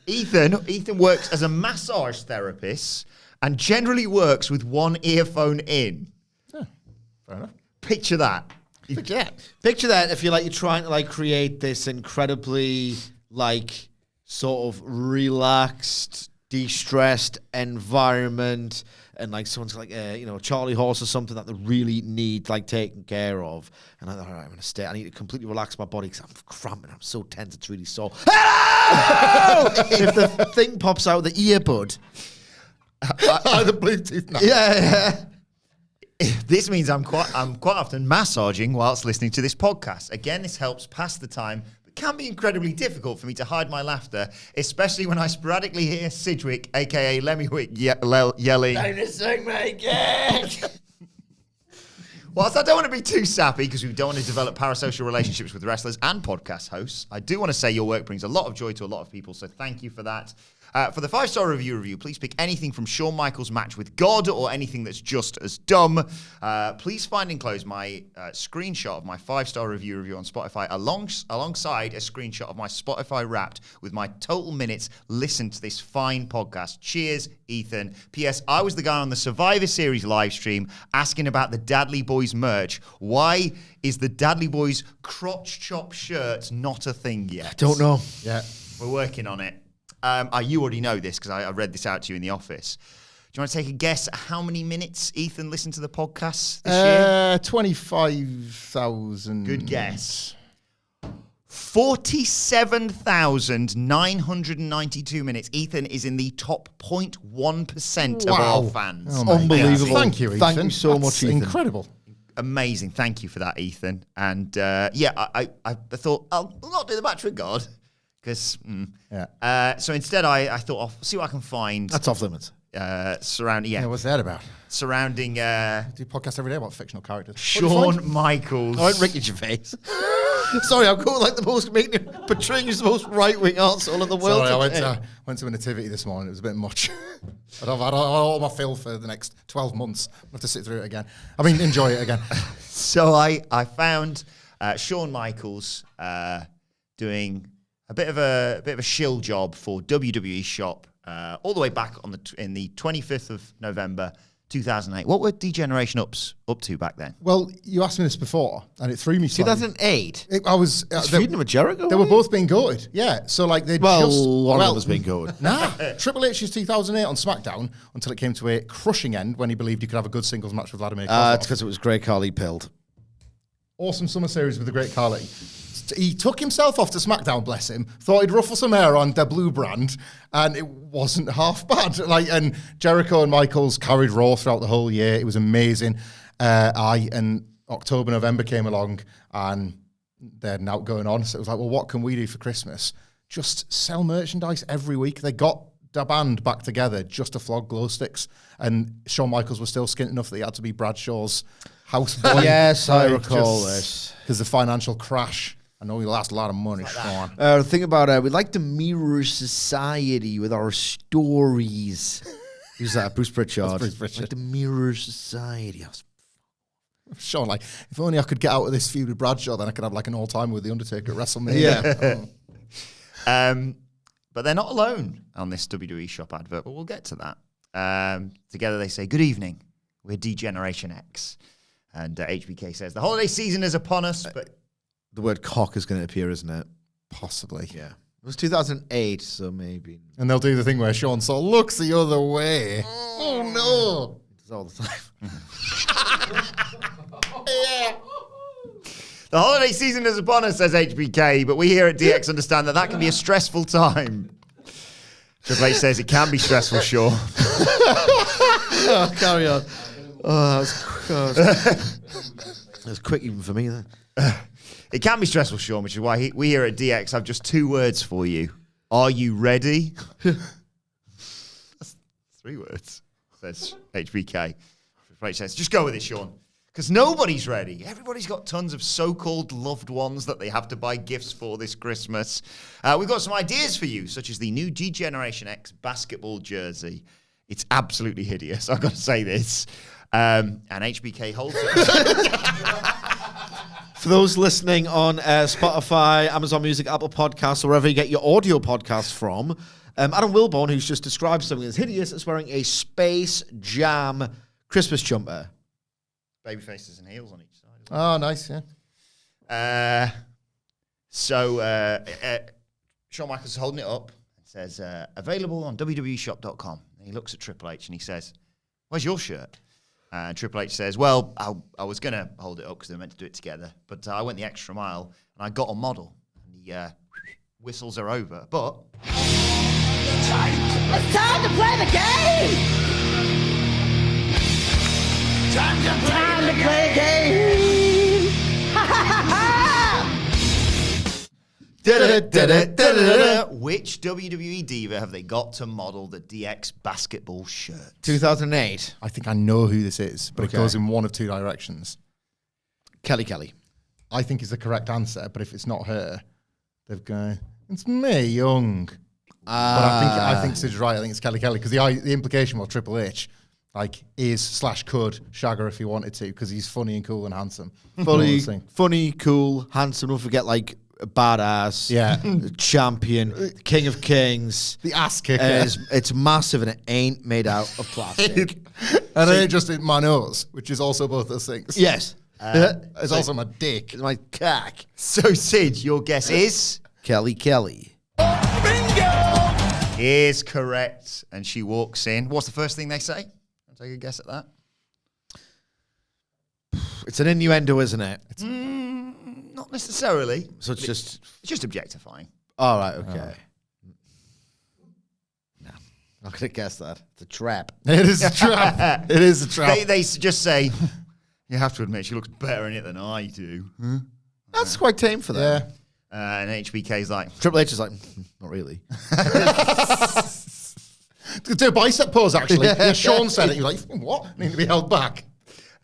Ethan works as a massage therapist and generally works with one earphone in. Fair enough. Picture that. Picture that if you're trying to create this incredibly sort of relaxed, de-stressed environment, and someone's a Charlie horse or something that they really need taken care of. And I'm all right, I'm gonna stay. I need to completely relax my body because I'm cramping. I'm so tense. It's really sore. Hello! If the thing pops out the earbud. The Bluetooth. No. Yeah. This means I'm quite often massaging whilst listening to this podcast. Again, this helps pass the time, but can be incredibly difficult for me to hide my laughter, especially when I sporadically hear Sidgwick, aka Lemmywick, yelling. Whilst I don't want to be too sappy because we don't want to develop parasocial relationships with wrestlers and podcast hosts, I do want to say your work brings a lot of joy to a lot of people, so thank you for that. For the 5-star review, please pick anything from Shawn Michaels' match with God or anything that's just as dumb. Please find enclosed my screenshot of my 5-star review on Spotify alongside a screenshot of my Spotify Wrapped with my total minutes listened to this fine podcast. Cheers, Ethan. P.S. I was the guy on the Survivor Series live stream asking about the Dadley Boyz merch. Why is the Dadley Boyz crotch chop shirt not a thing yet? Don't know. Yeah. We're working on it. You already know this because I read this out to you in the office. Do you want to take a guess at how many minutes Ethan listened to the podcast this year? 25,000. Good guess. 47,992 minutes. Ethan is in the top 0.1% of our fans. Oh my Unbelievable. God. Thank you, Ethan. Thank you so That's much, Ethan. Incredible. Amazing. Thank you for that, Ethan. And I thought I'll not do the match with God. Because so instead, I thought I'll see what I can find. That's off limits. Surrounding What's that about? surrounding I do podcasts every day about fictional characters. Shawn Michaels. I went Ricky Gervais. Sorry, I'm going the most portraying you as the most right-wing arsehole in the world. Sorry, today. I went to a nativity this morning. It was a bit much. I've had all my fill for the next 12 months. I'll have to sit through it again. Enjoy it again. So I found Shawn Michaels doing a bit of a shill job for WWE Shop all the way back in the 25th of November 2008. What were Degeneration up to back then? Well, you asked me this before, and it threw me slightly. 2008. I was Feuding with Jericho. They were both being goated. Yeah, so they'd just one of them was being goated. Nah, Triple H's 2008 on SmackDown until it came to a crushing end when he believed he could have a good singles match with Vladimir Kozlov. It's because it was Great Khali pilled. Awesome summer series with the Great Khali. He took himself off to SmackDown, bless him. Thought he'd ruffle some hair on the Blue brand, and it wasn't half bad. And Jericho and Michaels carried Raw throughout the whole year. It was amazing. And October, November came along, and they had an out going on. So it was like, well, what can we do for Christmas? Just sell merchandise every week. They got the band back together just to flog glow sticks, and Shawn Michaels was still skint enough that he had to be Bradshaw's house boy. Yes, I recall this. Because the financial crash. I know we lost a lot of money, Sean. The thing about we like to mirror society with our stories. Who's that? Bruce Pritchard. That's Bruce Pritchard. Like to mirror society. Sean, if only I could get out of this feud with Bradshaw, then I could have an all-time with The Undertaker at WrestleMania. Yeah. But they're not alone on this WWE Shop advert, but we'll get to that. Together they say, "Good evening, we're Degeneration X." And HBK says, "The holiday season is upon us," but The word cock is going to appear, isn't it? Possibly. Yeah. It was 2008, so maybe. And they'll do the thing where Sean sort of looks the other way. Oh no! It's all the time. The holiday season is upon us, says HBK, but we here at DX understand that can be a stressful time. Triple H says it can be stressful, Sean. Oh, carry on. Oh, that was quick even for me then. It can be stressful, Sean, which is why we here at DX have just 2 words for you. Are you ready? That's 3 words, says HBK. Triple H says, just go with it, Sean. Because nobody's ready. Everybody's got tons of so-called loved ones that they have to buy gifts for this Christmas. We've got some ideas for you, such as the new G Generation X basketball jersey. It's absolutely hideous, I've got to say this. And HBK holds it. For those listening on Spotify, Amazon Music, Apple Podcasts, or wherever you get your audio podcasts from, Adam Wilborn, who's just described something as hideous, is wearing a Space Jam Christmas jumper. Baby faces and heels on each side. Oh, nice, yeah. Shawn Michaels is holding it up and says, available on WWEshop.com. And he looks at Triple H and he says, where's your shirt? And Triple H says, well, I was going to hold it up because they were meant to do it together, but I went the extra mile and I got a model. And the whistles are over, but... It's time to play the game! Time to play the game! Ha ha ha ha! Which WWE diva have they got to model the DX basketball shirt? 2008. I think I know who this is, but Okay. it goes in one of 2 directions. Kelly. I think is the correct answer, but if it's not her, they've gone, it's Mae Young. But I think Sid's right. I think it's Kelly because the implication was Triple H is/could shag her if he wanted to because he's funny and cool and handsome. Funny, cool, handsome. Don't forget, a badass. Yeah. Champion, king of kings. The ass kicker. It's massive and it ain't made out of plastic. And it ain't just in my nose, which is also both those things. Yes. It's also my dick. It's my cock. So, Sid, your guess is? Kelly. Is correct. And she walks in. What's the first thing they say? I'll take a guess at that. It's an innuendo, isn't it? Not necessarily. So it's just... It's just objectifying. All right, okay. No, I'm going to guess that. It's a trap. It is a trap. It is a trap. They just say, you have to admit, she looks better in it than I do. That's quite tame for them. Yeah. And HBK's like, Triple H is like, not really. Do a bicep pose, actually. Yeah, Sean said it. You're like, what? Need to be held back.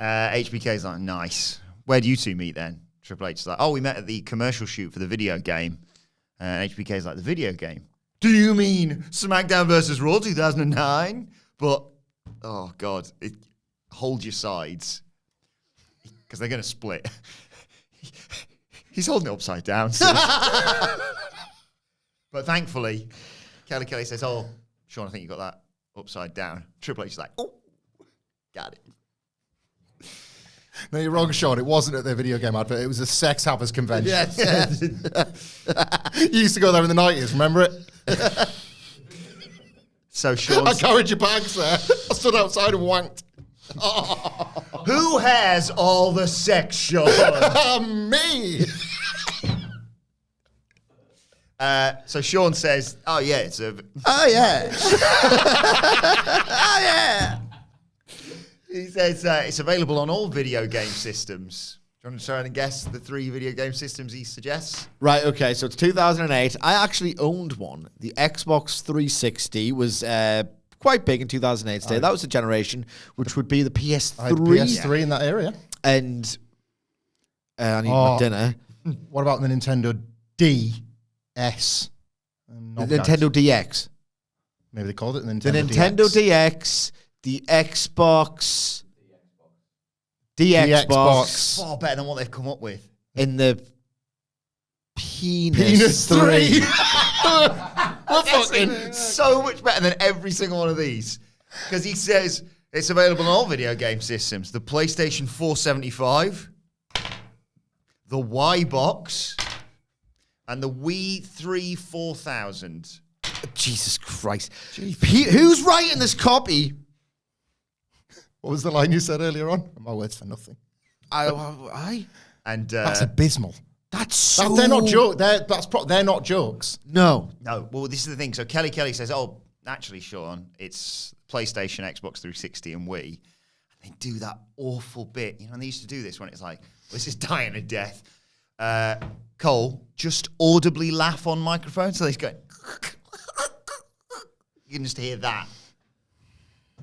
HBK's like, nice. Where do you 2 meet then? Triple H is like, we met at the commercial shoot for the video game. HBK's like, the video game? Do you mean SmackDown versus Raw 2009? But, oh, God, hold your sides. Because they're going to split. He's holding it upside down. But thankfully, Kelly says, Sean, I think you got that upside down. Triple H is like, got it. No, you're wrong, Sean. It wasn't at their video game advert. It was a Sex Havers convention. Yes. You used to go there in the 90s, remember it? So Sean, I carried your bags there. I stood outside and wanked. who has all the sex, Sean? Me! So Sean says, it's a... Oh, yeah. Oh, yeah. He says it's available on all video game systems. Do you want to try and guess the 3 video game systems he suggests? Right, okay, so it's 2008. I actually owned one. The Xbox 360 was quite big in 2008 today. That was the generation, which would be the PS3. I had PS3 in that area. And I need my dinner. What about the Nintendo DS? The Nintendo DX. Maybe they called it the The Nintendo Nintendo DX, the Xbox, the Xbox, Far better than what they've come up with. in the Penis 3. We're fucking so much better than every single one of these. Because he says it's available on all video game systems. The PlayStation 475, the Y box, and the We 3 4000. Jesus Christ. Who's writing this copy? What was the line you said earlier on? My words for nothing. And That's abysmal. That's so... They're not jokes. They're not jokes. No. No, well, this is the thing. So Kelly says, "Oh, actually, Sean, it's PlayStation, Xbox 360, and Wii." And they do that awful bit, and they used to do this when it's like, this is dying a death. Cole, just audibly laugh on microphone, so he's going. You can just hear that.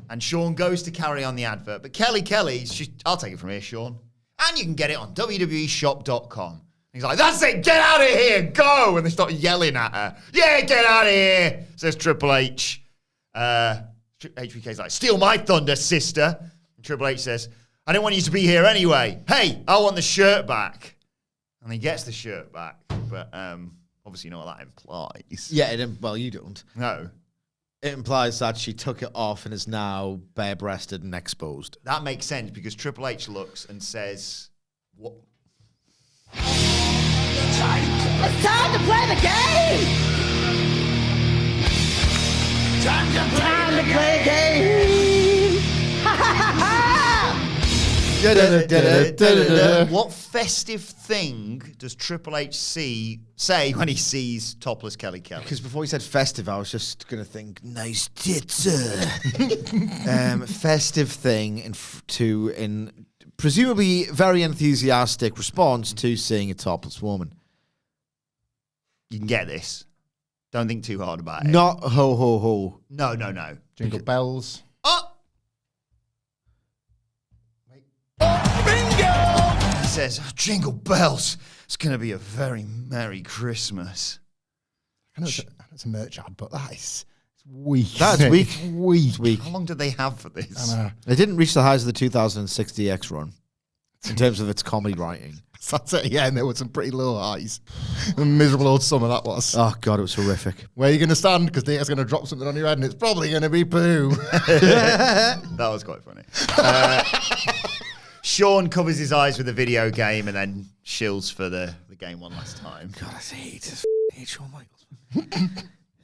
And Sean goes to carry on the advert, but Kelly, I'll take it from here, Sean. And you can get it on WWEshop.com. He's like, that's it, get out of here, go! And they start yelling at her. Yeah, get out of here, says Triple H. HBK's like, steal my thunder, sister. And Triple H says, I don't want you to be here anyway. Hey, I want the shirt back. And he gets the shirt back, but obviously you know what that implies. Yeah, well, you don't. No. It implies that she took it off and is now bare-breasted and exposed. That makes sense because Triple H looks and says, what? It's time to play the game! Time to play the game! Ha ha ha ha! What festive thing does Triple H say when he sees topless Kelly? Because before he said festive, I was just going to think, nice tits. Festive thing in presumably very enthusiastic response to seeing a topless woman. You can get this. Don't think too hard about it. Not ho ho ho. No. Jingle bells. Oh! He says, oh, jingle bells. It's going to be a very Merry Christmas. I know it's a merch ad, but it's weak. That's weak. Weak. How long did they have for this? I know. It didn't reach the highs of the 2006 DX run in terms of its comedy writing. That's it, yeah, and there were some pretty low highs. A miserable old summer that was. Oh, God, it was horrific. Where are you going to stand? Because DX is going to drop something on your head and it's probably going to be poo. That was quite funny. Sean covers his eyes with a video game and then shills for the game one last time. God, I hate Shawn Michaels. Who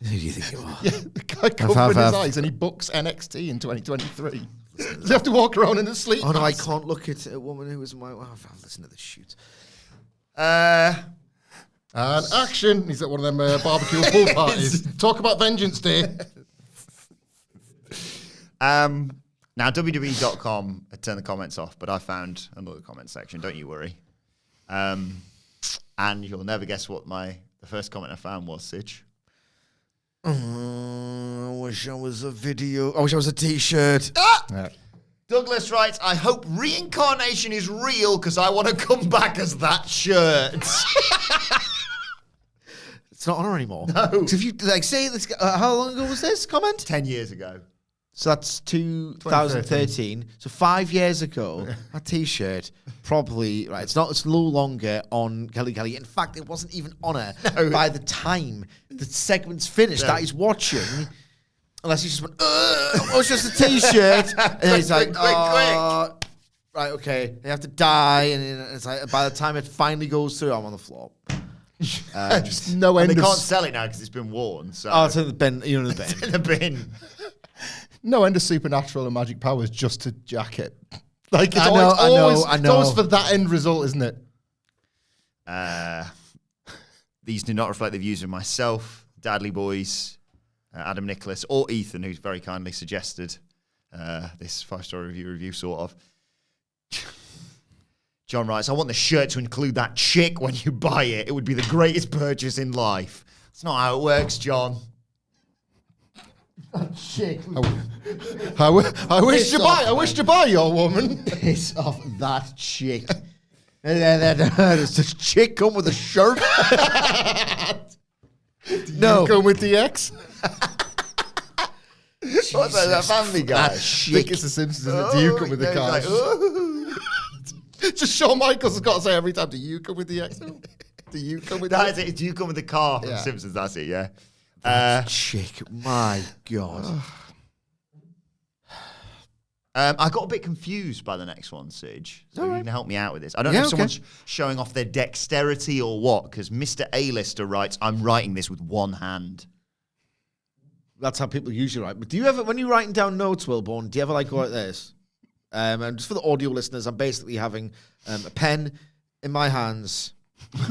do you think you are? Yeah, the guy covering his eyes and he books NXT in 2023. Does he have to walk around in a sleep Oh, no, I mask? can't look at a woman who is my... Oh, I'll listen to this shoot. And action. He's at one of them barbecue pool parties. Talk about Vengeance Day. Now, WWE.com had turned the comments off, but I found another comment section. Don't you worry. And you'll never guess what the first comment I found was, Sidge. I wish I was a video. I wish I was a T-shirt. Yeah. Douglas writes, I hope reincarnation is real because I want to come back as that shirt. It's not on her anymore. No. So if you say this, how long ago was this comment? 10 years ago. So that's 2013. So 5 years ago, that T-shirt probably right. It's no longer on Kelly. In fact, it wasn't even on her by the time the segment's finished. No. That he's watching, unless he just went, "Oh, it's just a T-shirt," and he's like, quick. Right, okay, they have to die, and it's like by the time it finally goes through, I'm on the floor. Just no And end they of can't sell it now because it's been worn. So. Oh, it's in the bin. You're in the bin. It's in the bin. no end of supernatural and magic powers just to jack it. Like it's I know. It's always for that end result, isn't it? These do not reflect the views of myself, Dadley Boyz, Adam Nicholas, or Ethan, who's very kindly suggested this 5-star review, sort of. John writes, I want the shirt to include that chick when you buy it. It would be the greatest purchase in life. That's not how it works, John. Chick. I wish to buy your woman. Piss off that chick. Does this chick come with a shirt? No. Go with the X. What's that Family Guy? I think it's the Simpsons, isn't it? Do you come with the car? Like, Just Shawn Michaels has got to say every time, do you come with the X? Do you come with the that X? is it. Do you come with the car from Yeah. Simpsons? That's it, yeah. Chick, my God. I got a bit confused by the next one, Sige. So you can help me out with this. I don't know if someone's showing off their dexterity or what, because Mr. A-lister writes, I'm writing this with one hand. That's how people usually write. But do you ever, when you're writing down notes, Wilborn, do you ever like go like this? And just for the audio listeners, I'm basically having a pen in my hands.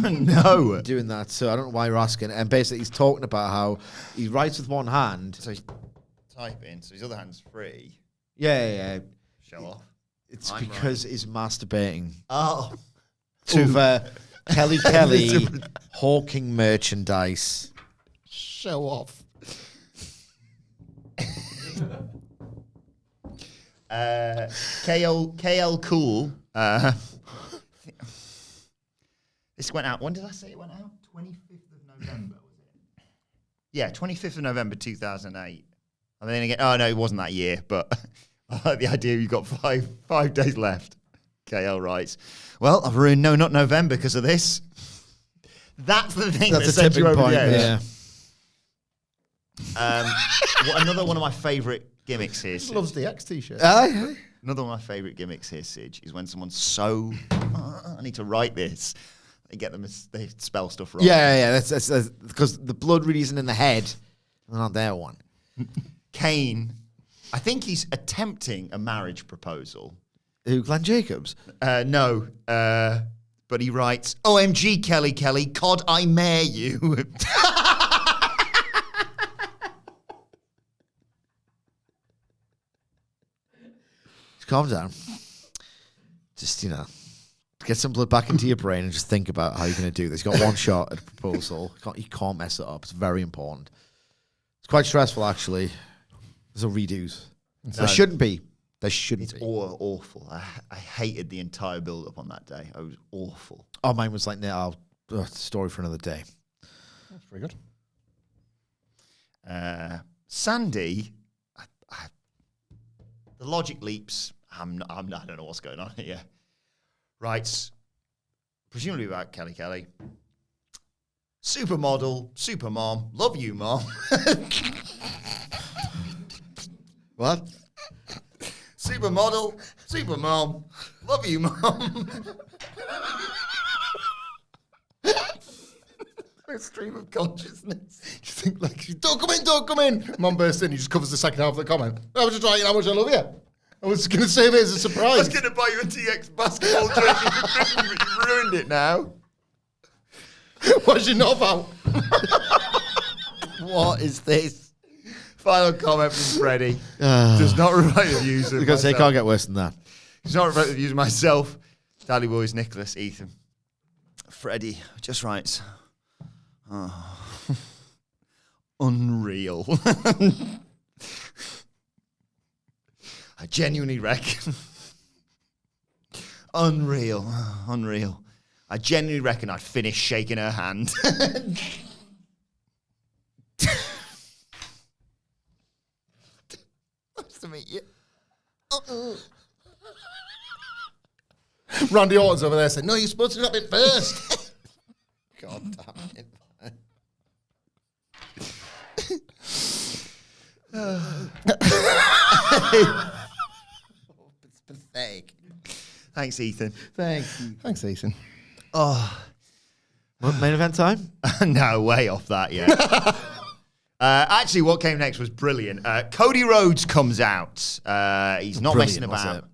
No. Doing that, so I don't know why you're asking. And basically, he's talking about how he writes with one hand. So he's typing, so his other hand's free. Yeah. Show off. It's because he's masturbating. Oh. Over Kelly hawking merchandise. Show off. KL Cool. This went out. When did I say it went out? 25th of November, was it? Yeah, 25th of November 2008. And then again, oh no, it wasn't that year, but I like the idea you've got five days left. KL writes, well, I've ruined Not November because of this. That's the thing That's that a sends you tipping over point, the edge. yeah. Another one of my favourite gimmicks here. Sid. Loves the X t-shirt. Another one of my favourite gimmicks here, Sige, is when someone's so, I need to write this. They get them, they spell stuff wrong. Yeah. That's because the blood really isn't in the head. They're not there one. Kane, I think he's attempting a marriage proposal. Who, Glenn Jacobs? No, but he writes, OMG, Kelly, cod I mare you. Calm down. Just, get some blood back into your brain and just think about how you're going to do this. You've got one shot at a proposal. You can't mess it up. It's very important. It's quite stressful, actually. There's no redos. There shouldn't be. It's awful. I hated the entire build-up on that day. It was awful. Oh, mine was like, story for another day. That's pretty good. Sandy, the logic leaps. I don't know what's going on here. Writes, presumably about Kelly. Supermodel, super mom, love you, mom. What? Supermodel, super mom, love you, mom. Stream of consciousness. You think like, don't come in. Mom bursts in, he just covers the second half of the comment. I was just writing how much I love you. I was going to save it as a surprise. I was going to buy you a TX basketball jersey for Christmas, but you've ruined it now. What's your knob out? What is this? Final comment from Freddie. Does not reflect the views of Because they myself. can't get worse than that. Does not reflect the views of myself, Dadley Boyz, Nicholas, Ethan. Freddie just writes, unreal. I genuinely reckon. Unreal. I genuinely reckon I'd finish shaking her hand. Nice to meet you. Randy Orton's over there saying, no, you're supposed to do that bit first. God damn it. It's pathetic. Thanks, Ethan. Thanks, Ethan. Oh, What, main event time? no, way off that, yeah. Actually, what came next was brilliant. Cody Rhodes comes out. He's not messing Brilliant, was about. it?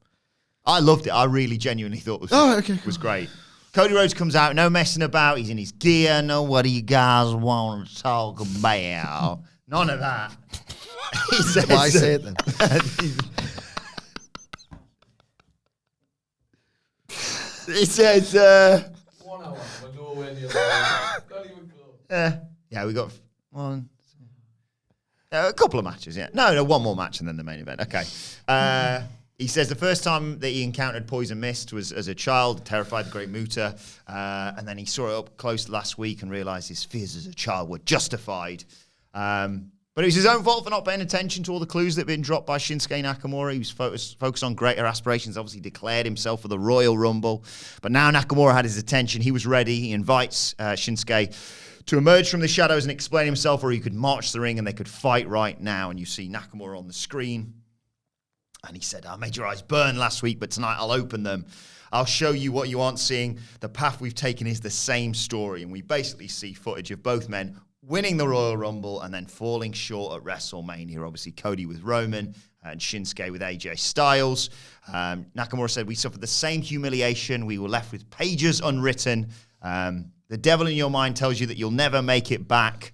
I loved it. I really genuinely thought it was great. Cody Rhodes comes out, no messing about. He's in his gear. No, what do you guys want to talk about? None of that. He says, Why say it then? He says, 1 hour. We're nowhere near that. Not even close. yeah, we got one, a couple of matches, yeah. No, one more match and then the main event. Okay. He says the first time that he encountered Poison Mist was as a child, terrified the Great Muta, and then he saw it up close last week and realised his fears as a child were justified. But it was his own fault for not paying attention to all the clues that had been dropped by Shinsuke Nakamura. He was focused on greater aspirations, obviously declared himself for the Royal Rumble. But now Nakamura had his attention. He was ready. He invites Shinsuke to emerge from the shadows and explain himself, or he could march the ring and they could fight right now. And you see Nakamura on the screen. And he said, I made your eyes burn last week, but tonight I'll open them. I'll show you what you aren't seeing. The path we've taken is the same story. And we basically see footage of both men winning the Royal Rumble and then falling short at WrestleMania. Obviously, Cody with Roman and Shinsuke with AJ Styles. Nakamura said, we suffered the same humiliation. We were left with pages unwritten. The devil in your mind tells you that you'll never make it back.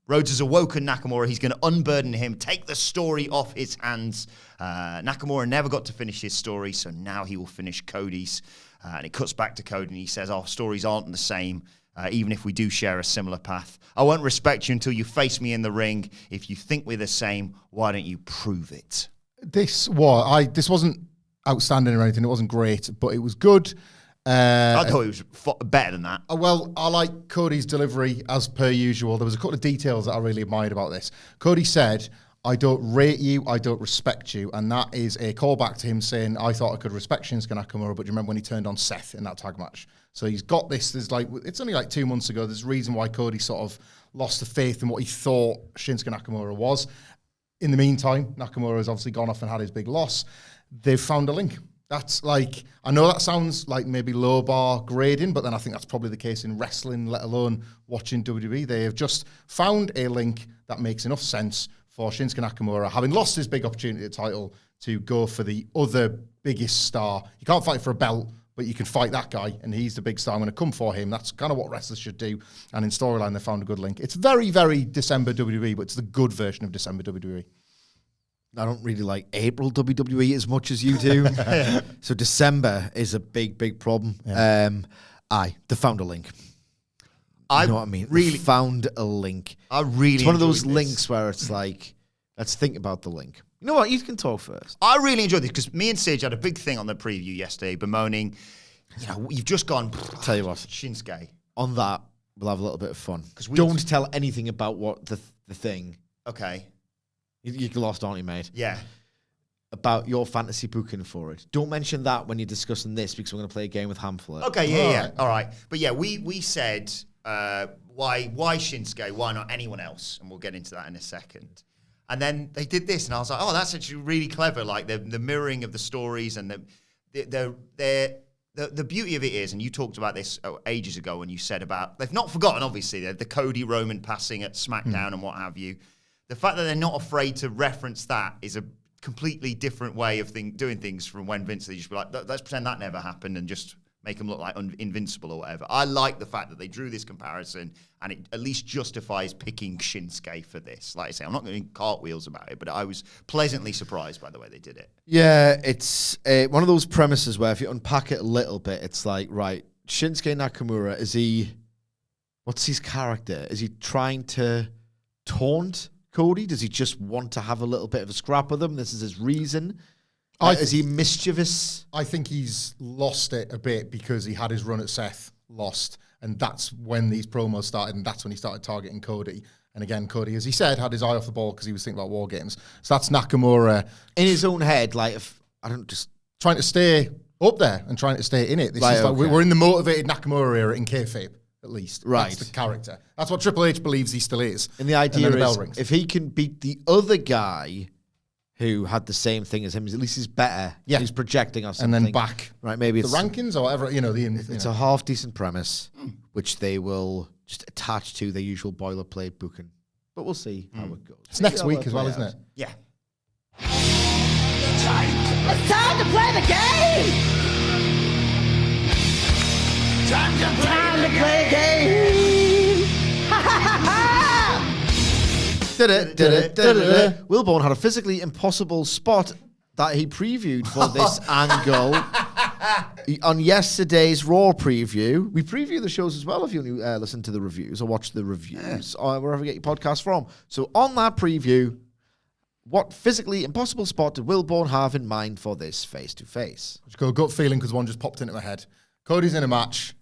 Rhodes has awoken Nakamura. He's going to unburden him, take the story off his hands. Nakamura never got to finish his story, so now he will finish Cody's. And it cuts back to Cody, and he says, our stories aren't the same, even if we do share a similar path. I won't respect you until you face me in the ring. If you think we're the same, why don't you prove it? This wasn't outstanding or anything. It wasn't great, but it was good. I thought it was better than that. Well, I like Cody's delivery as per usual. There was a couple of details that I really admired about this. Cody said, I don't rate you, I don't respect you. And that is a callback to him saying, I thought I could respect Shinsuke Nakamura, but do you remember when he turned on Seth in that tag match? So he's got this. It's only like 2 months ago. There's a reason why Cody sort of lost the faith in what he thought Shinsuke Nakamura was. In the meantime, Nakamura has obviously gone off and had his big loss. They've found a link. That's like, I know that sounds like maybe low bar grading, but then I think that's probably the case in wrestling, let alone watching WWE. They have just found a link that makes enough sense for Shinsuke Nakamura, having lost his big opportunity at title, to go for the other biggest star. You can't fight for a belt, but you can fight that guy, and he's the big star. I'm going to come for him. That's kind of what wrestlers should do. And in storyline, they found a good link. It's very, very December WWE, but it's the good version of December WWE. I don't really like April WWE as much as you do. So December is a big, big problem. Yeah. They found a link. You know what I mean? Really they found a link. I really It's one of those enjoyed this. links where it's like, let's think about the link. You know what? You can talk first. I really enjoyed this because me and Sage had a big thing on the preview yesterday, bemoaning, you've just gone, Tell you what. Shinsuke. On that, we'll have a little bit of fun. we- Don't tell anything about what the thing. Okay. You lost, aren't you, mate? Yeah. About your fantasy booking for it. Don't mention that when you're discussing this because we're going to play a game with Hamflet. Okay, yeah. All right. But yeah, we said, why Shinsuke? Why not anyone else? And we'll get into that in a second. And then they did this, and I was like, oh, that's actually really clever. Like the mirroring of the stories and the beauty of it is, and you talked about this ages ago when you said about, they've not forgotten, obviously, the Cody Roman passing at SmackDown and what have you. The fact that they're not afraid to reference that is a completely different way of doing things from when Vince, they just be like, let's pretend that never happened and just make them look like invincible or whatever. I like the fact that they drew this comparison and it at least justifies picking Shinsuke for this. Like I say, I'm not going cartwheels about it, but I was pleasantly surprised by the way they did it. Yeah, it's one of those premises where if you unpack it a little bit, it's like, right, Shinsuke Nakamura, what's his character? Is he trying to taunt Cody? Does he just want to have a little bit of a scrap with him? This is his reason. Is he mischievous? I think he's lost it a bit because he had his run at Seth, lost, and that's when these promos started, and that's when he started targeting Cody. And again, Cody, as he said, had his eye off the ball because he was thinking about War Games. So that's Nakamura In his own head, trying to stay up there and trying to stay in it. This Right, is like okay. we're in the motivated Nakamura era in kayfabe, at least. Right. That's the character. That's what Triple H believes he still is. And the idea then the bell is, rings. if he can beat the other guy who had the same thing as him, at least he's better. Yeah. He's projecting or And something. then back Right, maybe the it's rankings or whatever, it's a half decent premise, which they will just attach to their usual boilerplate booking. But we'll see how it goes. It's next week as well, isn't it? Yeah. It's time to play the game! Time to play the game! Ha ha ha ha! Wilborn had a physically impossible spot that he previewed for this angle on yesterday's Raw preview. We preview the shows as well if you only listen to the reviews or watch the reviews or wherever you get your podcast from. So on that preview, what physically impossible spot did Wilborn have in mind for this face-to-face? Just go gut feeling because one just popped into my head. Cody's in a match.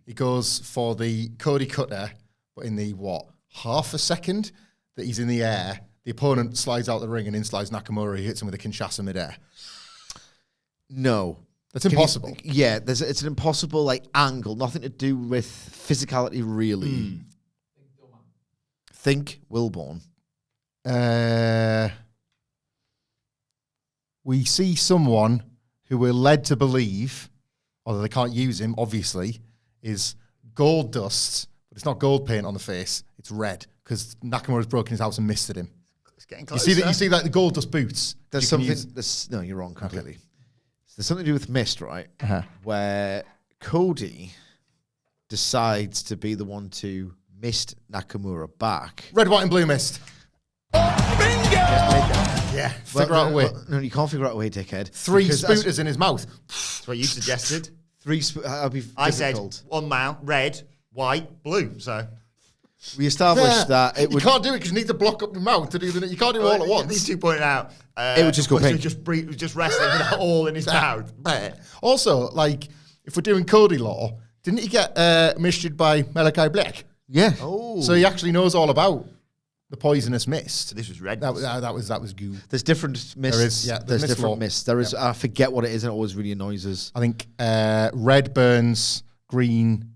He goes for the Cody cutter, but in the, half a second that he's in the air, the opponent slides out the ring and in slides Nakamura. He hits him with a Kinshasa midair. No. That's impossible. It's an impossible angle. Nothing to do with physicality, really. Think Wilborn. we see someone who we're led to believe, although they can't use him, obviously, is gold dust, but it's not gold paint on the face, it's red, because Nakamura's broken his house and misted him. It's getting You closer. see like the gold dust boots. There's you can something. use. No, you're wrong completely. There's something to do with mist, right? Uh-huh. Where Cody decides to be the one to mist Nakamura back. Red, white, and blue mist. Yeah, figure out a way. No, you can't figure out a way, dickhead. 3 Because that's- spooters in his mouth. That's what you suggested. That'll be I said difficult. one mouth, red, white, blue. So We established that it You would. can't do it because you need to block up your mouth to do the. You can't do it all at once. These two pointed out. It would just go was pink. just wrestling with it all in his mouth. Also, like, if we're doing Cody law, didn't he get misted by Malachi Black? Yeah. Oh, So he actually knows all about the poisonous mist. this was red. That was goo. There's different mists. There is, yeah, There's mist different law. mists. There is. I forget what it is, and it always really annoys us. I think red burns, green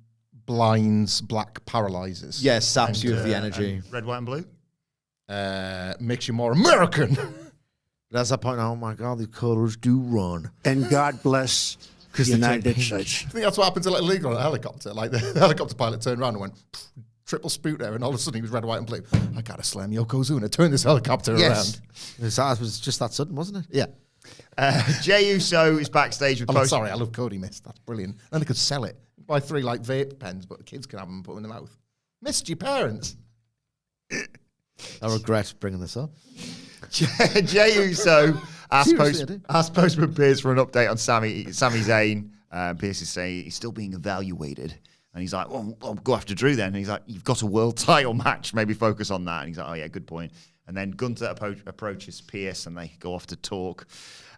blinds, black paralyzes. Yeah, saps you of the energy. Red, white, and blue. Makes you more American. But at that point, oh my God, the colors do run. And God bless the United States. I think that's what happened to like illegal on a helicopter. Like the helicopter pilot turned around and went triple spoot there, and all of a sudden he was red, white, and blue. I gotta slam Yokozuna. Turn this helicopter Yes. around. That was just that sudden, wasn't it? Yeah. Jey Uso is backstage with I'm post. sorry, I love Cody Mist. That's brilliant. And they could sell it. Buy 3 like vape pens, but kids can have them and put them in their mouth. Missed your parents. I regret bringing this up. Jey Uso asked Seriously, I do. Postman Pierce for an update on Sami Zayn. Pierce is saying he's still being evaluated. And he's like, well, I'll go after Drew then. And he's like, you've got a world title match. Maybe focus on that. And he's like, oh, yeah, good point. And then Gunther approaches Pierce and they go off to talk.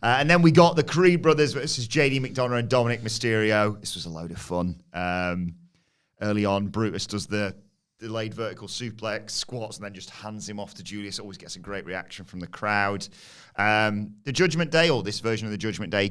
And then we got the Creed brothers versus JD McDonough and Dominic Mysterio. This was a load of fun. Early on, Brutus does the delayed vertical suplex, squats, and then just hands him off to Julius. Always gets a great reaction from the crowd. The Judgment Day, or this version of the Judgment Day,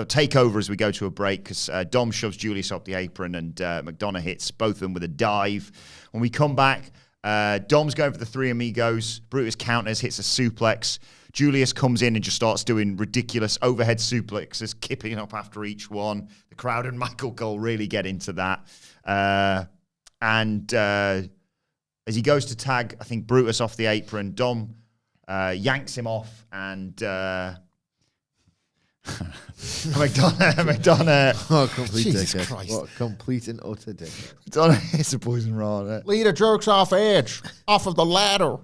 take over as we go to a break because Dom shoves Julius up the apron and McDonough hits both of them with a dive. When we come back, Dom's going for the Three Amigos. Brutus counters, hits a suplex. Julius comes in and just starts doing ridiculous overhead suplexes, kipping up after each one. The crowd and Michael Cole really get into that. And as he goes to tag, I think, Brutus off the apron, Dom yanks him off and McDonough Oh, complete Jesus dickhead. Christ. What complete and utter dick. McDonough is a poison raw. Isn't it? Leader jerks off edge, off of the ladder.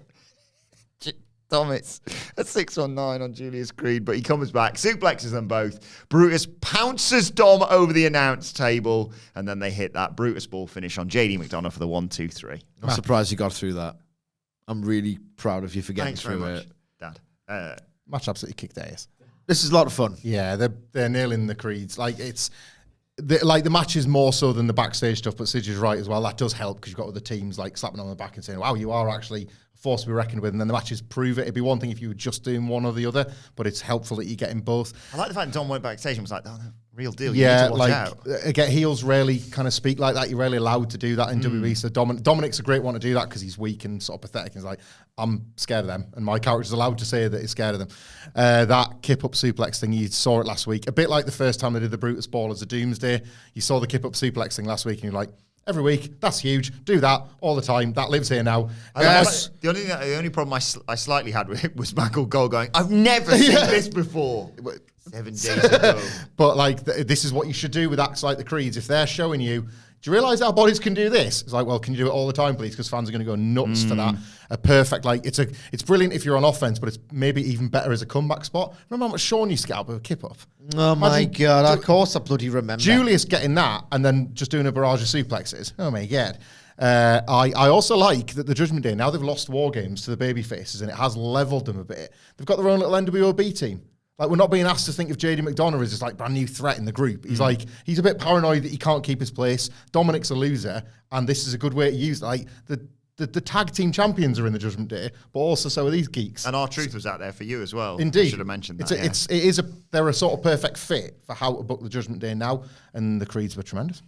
Dom, it's a 619 on Julius Creed, but he comes back, suplexes them both. Brutus pounces Dom over the announce table, and then they hit that Brutus ball finish on JD McDonough for the 1-2-3. I'm surprised you got through that. I'm really proud of you for getting Thanks very through much, it. Dad. Match absolutely kicked ass. This is a lot of fun. Yeah, they're nailing the creeds. Like the match is more so than the backstage stuff, but Sidge is right as well. That does help because you've got other teams like slapping on the back and saying, "Wow, you are actually a force to be reckoned with." And then the matches prove it. It'd be one thing if you were just doing one or the other, but it's helpful that you're getting both. I like the fact that Dom went backstage and was like, "Oh, no, real deal. You Yeah, need to watch like out." again, heels rarely kind of speak like that. You're rarely allowed to do that in WWE. So Dominic's a great one to do that because he's weak and sort of pathetic. He's like, I'm scared of them, and my character's allowed to say that he's scared of them. That kip up suplex thing, you saw it last week. A bit like the first time they did the Brutus Ball as a Doomsday. You saw the kip up suplex thing last week, and you're like, every week, that's huge. Do that all the time. That lives here now. Yes. The only problem I slightly had with it was Michael Cole going, "I've never seen this before." 7 days ago. But like, this is what you should do with acts like the Creeds. If they're showing you, do you realise our bodies can do this? It's like, well, can you do it all the time, please? Because fans are going to go nuts for that. A perfect, like, it's brilliant if you're on offense, but it's maybe even better as a comeback spot. Remember how much Sean used to get out of a kip up? Oh my Imagine God, of course I bloody remember. Julius getting that and then just doing a barrage of suplexes. Oh my God. I also like that the Judgment Day, now they've lost War Games to the baby faces and it has leveled them a bit. They've got their own little NWOB team. Like, we're not being asked to think of JD McDonough as this like brand new threat in the group. He's like, he's a bit paranoid that he can't keep his place. Dominic's a loser, and this is a good way to use like the tag team champions are in the Judgment Day, but also so are these geeks. And R-Truth was out there for you as well. Indeed, I should have mentioned that. They're a sort of perfect fit for how to book the Judgment Day now, and the Creeds were tremendous.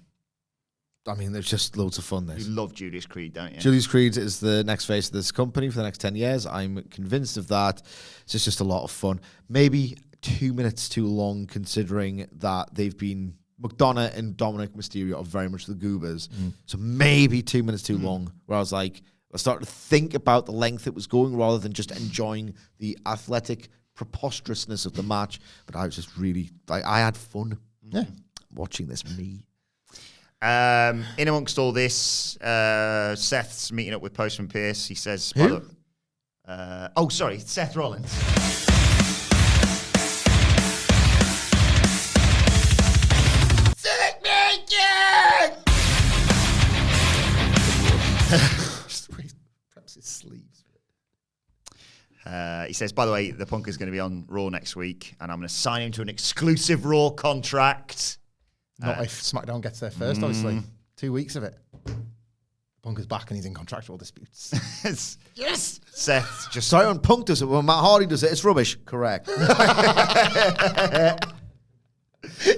I mean, there's just loads of fun. You love Julius Creed, don't you? Julius Creed is the next face of this company for the next 10 years. I'm convinced of that. It's just a lot of fun. Maybe 2 minutes too long, considering that they've been... McDonough and Dominic Mysterio are very much the goobers. So maybe 2 minutes too long, where I was like, I started to think about the length it was going rather than just enjoying the athletic preposterousness of the match. But I was just really... I had fun watching this, me. In amongst all this, Seth's meeting up with Postman Pierce. He says, Who? Seth Rollins. Sick naked! Perhaps his sleeves. He says, by the way, the Punk is going to be on Raw next week, and I'm going to sign him to an exclusive Raw contract. Not if SmackDown gets there first, obviously. 2 weeks of it. Punk is back and he's in contractual disputes. Yes! Seth just... Sorry, when Punk does it, when Matt Hardy does it, it's rubbish. Correct.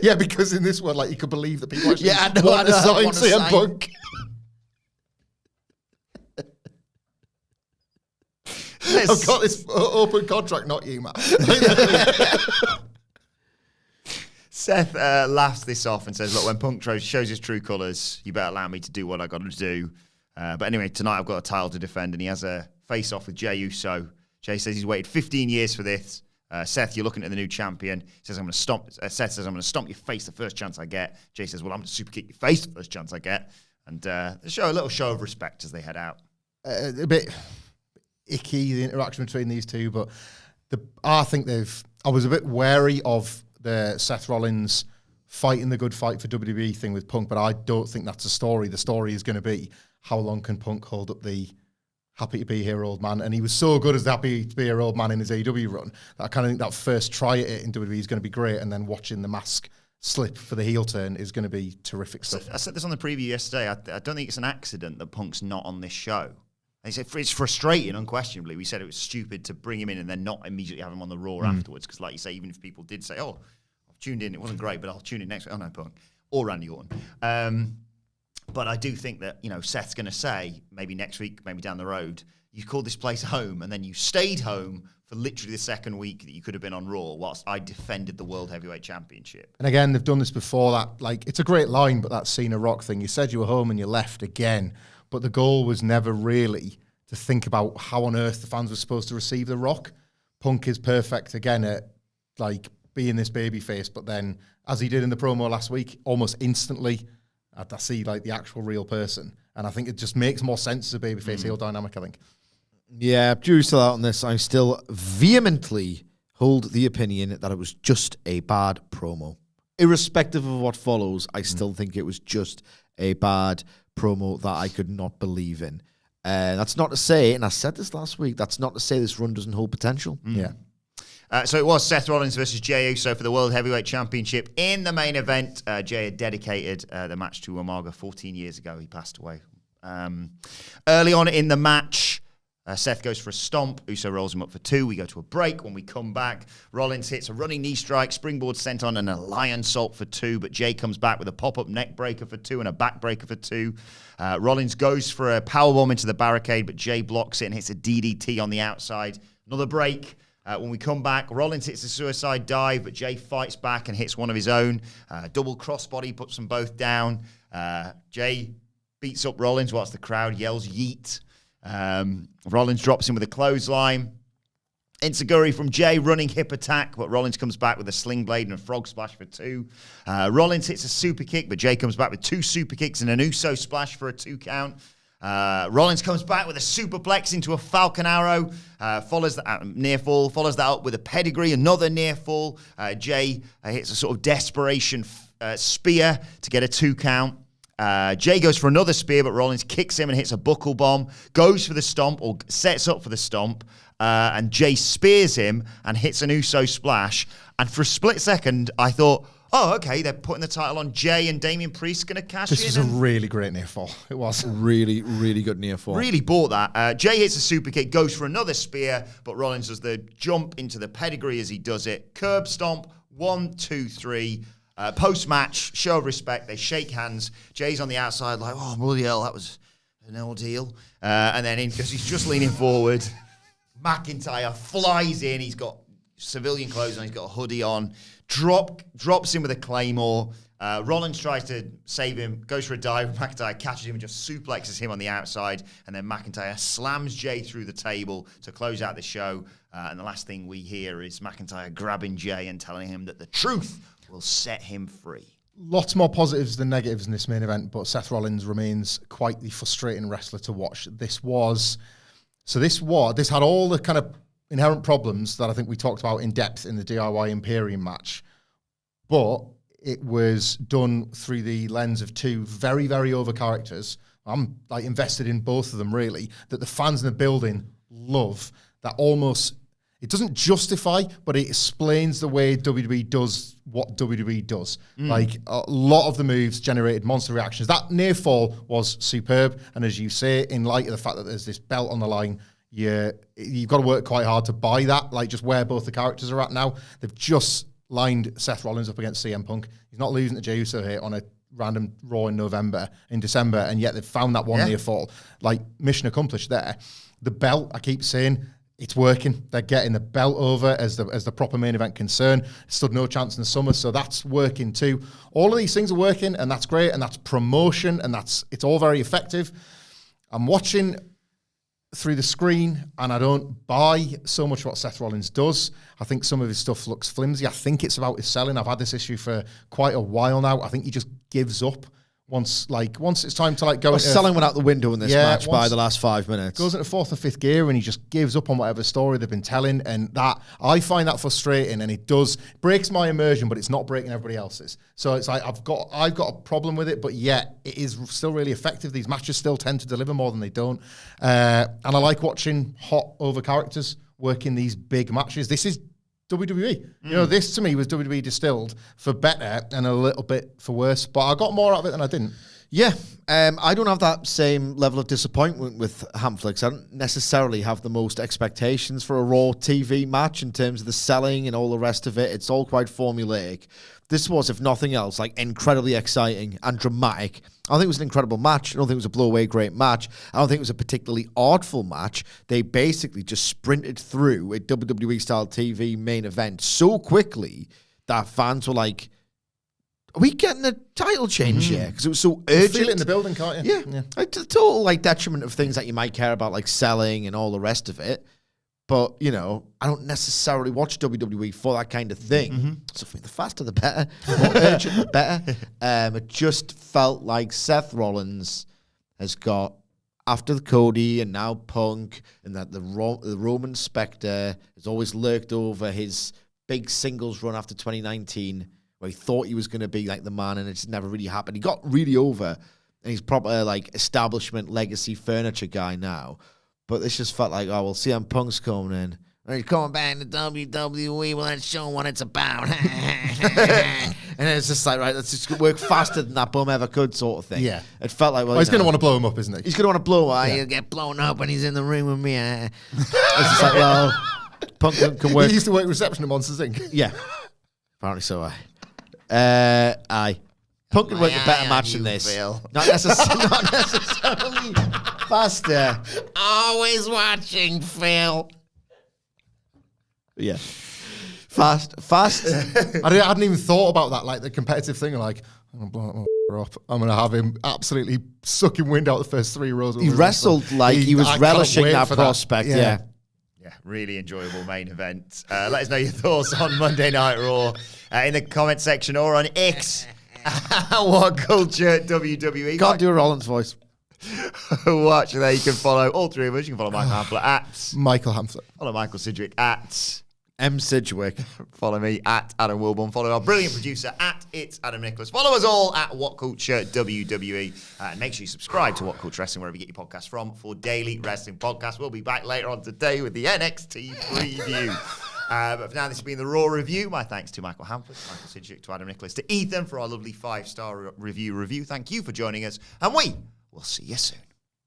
Yeah, because in this one, like, you could believe that people actually I know, want to sign want to CM sign. Punk. I've got this open contract, not you, Matt. Seth laughs this off and says, look, when Punk shows his true colours, you better allow me to do what I got to do. But anyway, tonight I've got a title to defend, and he has a face-off with Jey Uso. Jey says he's waited 15 years for this. Seth, you're looking at the new champion. He says, Seth says, I'm going to stomp your face the first chance I get. Jey says, well, I'm going to super kick your face the first chance I get. And they show a little show of respect as they head out. A bit icky, the interaction between these two, but I think I was a bit wary of the Seth Rollins fighting the good fight for WWE thing with Punk, but I don't think that's the story. The story is going to be, how long can Punk hold up the happy to be here old man? And he was so good as the happy to be here old man in his AEW run that I kind of think that first try at it in WWE is going to be great, and then watching the mask slip for the heel turn is going to be terrific stuff. I said this on the preview yesterday. I don't think it's an accident that Punk's not on this show. He said it's frustrating, unquestionably. We said it was stupid to bring him in and then not immediately have him on the Raw afterwards. Because, like you say, even if people did say, "Oh, I've tuned in, it wasn't great, but I'll tune in next week." Oh no, Punk or Randy Orton. But I do think that Seth's going to say maybe next week, maybe down the road, you called this place home, and then you stayed home for literally the second week that you could have been on Raw whilst I defended the World Heavyweight Championship. And again, they've done this before. That it's a great line, but that Cena Rock thing. You said you were home and you left again. But the goal was never really to think about how on earth the fans were supposed to receive The Rock. Punk is perfect, again, at being this babyface, but then, as he did in the promo last week, almost instantly, I see the actual real person. And I think it just makes more sense as a babyface heel dynamic, I think. Yeah, jury's still out on this. I still vehemently hold the opinion that it was just a bad promo. Irrespective of what follows, I still think it was just a bad promo that I could not believe in. That's not to say, and I said this last week, that's not to say this run doesn't hold potential. Yeah. So it was Seth Rollins versus Jey Uso for the World Heavyweight Championship. In the main event, Jey had dedicated the match to Umaga 14 years ago. He passed away. Early on in the match, Seth goes for a stomp. Uso rolls him up for 2. We go to a break. When we come back, Rollins hits a running knee strike, springboard senton, and a lion salt for 2. But Jey comes back with a pop-up neck breaker for 2 and a back breaker for 2. Rollins goes for a powerbomb into the barricade, but Jey blocks it and hits a DDT on the outside. Another break. When we come back, Rollins hits a suicide dive, but Jey fights back and hits one of his own. Double crossbody, puts them both down. Jey beats up Rollins whilst the crowd yells yeet. Rollins drops him with a clothesline. Enziguri from Jey, running hip attack, but Rollins comes back with a sling blade and a frog splash for 2. Rollins hits a super kick, but Jey comes back with 2 super kicks and an Uso splash for a 2 count. Rollins comes back with a superplex into a Falcon Arrow, follows that near fall, follows that up with a pedigree, another near fall. Jey hits a sort of desperation spear to get a 2 count. Jey goes for another spear, but Rollins kicks him and hits a buckle bomb, goes for the stomp or sets up for the stomp, and Jey spears him and hits an Uso splash. And for a split second, I thought, oh, okay, they're putting the title on Jey and Damian Priest going to cash This in. was a really great near fall. It was. Really, really good near fall. Really bought that. Jey hits a super kick, goes for another spear, but Rollins does the jump into the pedigree as he does it. Curb stomp, 1, 2, 3. Post-match, show of respect. They shake hands. Jay's on the outside like, oh, bloody hell, that was an ordeal. And then because he's just leaning forward, McIntyre flies in. He's got civilian clothes on. He's got a hoodie on. Drops him with a claymore. Rollins tries to save him, goes for a dive. McIntyre catches him and just suplexes him on the outside. And then McIntyre slams Jay through the table to close out the show. And the last thing we hear is McIntyre grabbing Jay and telling him that the truth will set him free. Lots more positives than negatives in this main event, but Seth Rollins remains quite the frustrating wrestler to watch. This had all the kind of inherent problems that I think we talked about in depth in the DIY Imperium match, but it was done through the lens of two very, very over characters. I'm like invested in both of them, really, that the fans in the building love, that almost, it doesn't justify, but it explains the way WWE does what WWE does. Like, a lot of the moves generated monster reactions. That near fall was superb, and as you say, in light of the fact that there's this belt on the line, you've got to work quite hard to buy that, like just where both the characters are at now. They've just lined Seth Rollins up against CM Punk. He's not losing to Jey Uso here on a random Raw in December, and yet they've found that one near fall. Like, mission accomplished there. The belt, I keep saying, it's working. They're getting the belt over as the proper main event concern. Stood no chance in the summer, so that's working too. All of these things are working, and that's great, and that's promotion, and it's all very effective. I'm watching through the screen, and I don't buy so much what Seth Rollins does. I think some of his stuff looks flimsy. I think it's about his selling. I've had this issue for quite a while now. I think he just gives up once it's time to go. Selling went out the window in this match by the last 5 minutes. Goes into fourth or fifth gear, and he just gives up on whatever story they've been telling, and that I find that frustrating. And it breaks my immersion, but it's not breaking everybody else's. So it's like I've got a problem with it, but yet it is still really effective. These matches still tend to deliver more than they don't, and I like watching hot over characters working these big matches. This is WWE. You know, this to me was WWE distilled for better and a little bit for worse, but I got more out of it than I didn't. Yeah, I don't have that same level of disappointment with Hamflix. I don't necessarily have the most expectations for a Raw TV match in terms of the selling and all the rest of it. It's all quite formulaic. This was, if nothing else, incredibly exciting and dramatic. I don't think it was an incredible match. I don't think it was a blow-away great match. I don't think it was a particularly artful match. They basically just sprinted through a WWE-style TV main event so quickly that fans were like, are we getting a title change here? Because it was so urgent. You feel it in the building, can't you? Yeah. A total detriment of things that you might care about, like selling and all the rest of it. But, I don't necessarily watch WWE for that kind of thing. So for me, the faster the better. The more urgent the better. It just felt like Seth Rollins has got, after the Cody and now Punk, and that the Roman Spectre has always lurked over his big singles run after 2019, where he thought he was going to be the man, and it just never really happened. He got really over, and he's proper establishment legacy furniture guy now. But this just felt like, CM Punk's coming in. He's coming back to WWE. Well, let's show him what it's about. And it's just like, right, let's just work faster than that bum ever could, sort of thing. Yeah. It felt like, he's going to want to blow him up, isn't he? He's going to want to blow him. He'll get blown up when he's in the ring with me. It's just like, Punk can work. He used to work reception at Monsters, Inc. Yeah. Apparently so, aye. Punk can work a better match than this. Not necessarily faster. Always watching, Phil. Yeah. Fast. I hadn't even thought about that, the competitive thing. I'm going to blow that up. I'm going to have him absolutely sucking wind out the first 3 rows. He wrestled like he was relishing that prospect, yeah. Yeah, really enjoyable main event. Let us know your thoughts on Monday Night Raw in the comment section or on X. What Culture WWE. Can't do a Rollins voice. Watch there. You can follow all 3 of us. You can follow Michael Hamflett at Michael Hamflett. Follow Michael Sidgwick at M. Sidgwick. Follow me at Adam Wilborn. Follow our brilliant producer at It's Adam Nicholas. Follow us all at What Culture WWE. And make sure you subscribe to What Culture Wrestling wherever you get your podcasts from for daily wrestling podcasts. We'll be back later on today with the NXT preview. But for now, this has been the Raw Review. My thanks to Michael Hamflett, Michael Sidgwick, to Adam Nicholas, to Ethan for our lovely 5-star review. Thank you for joining us, and we will see you soon.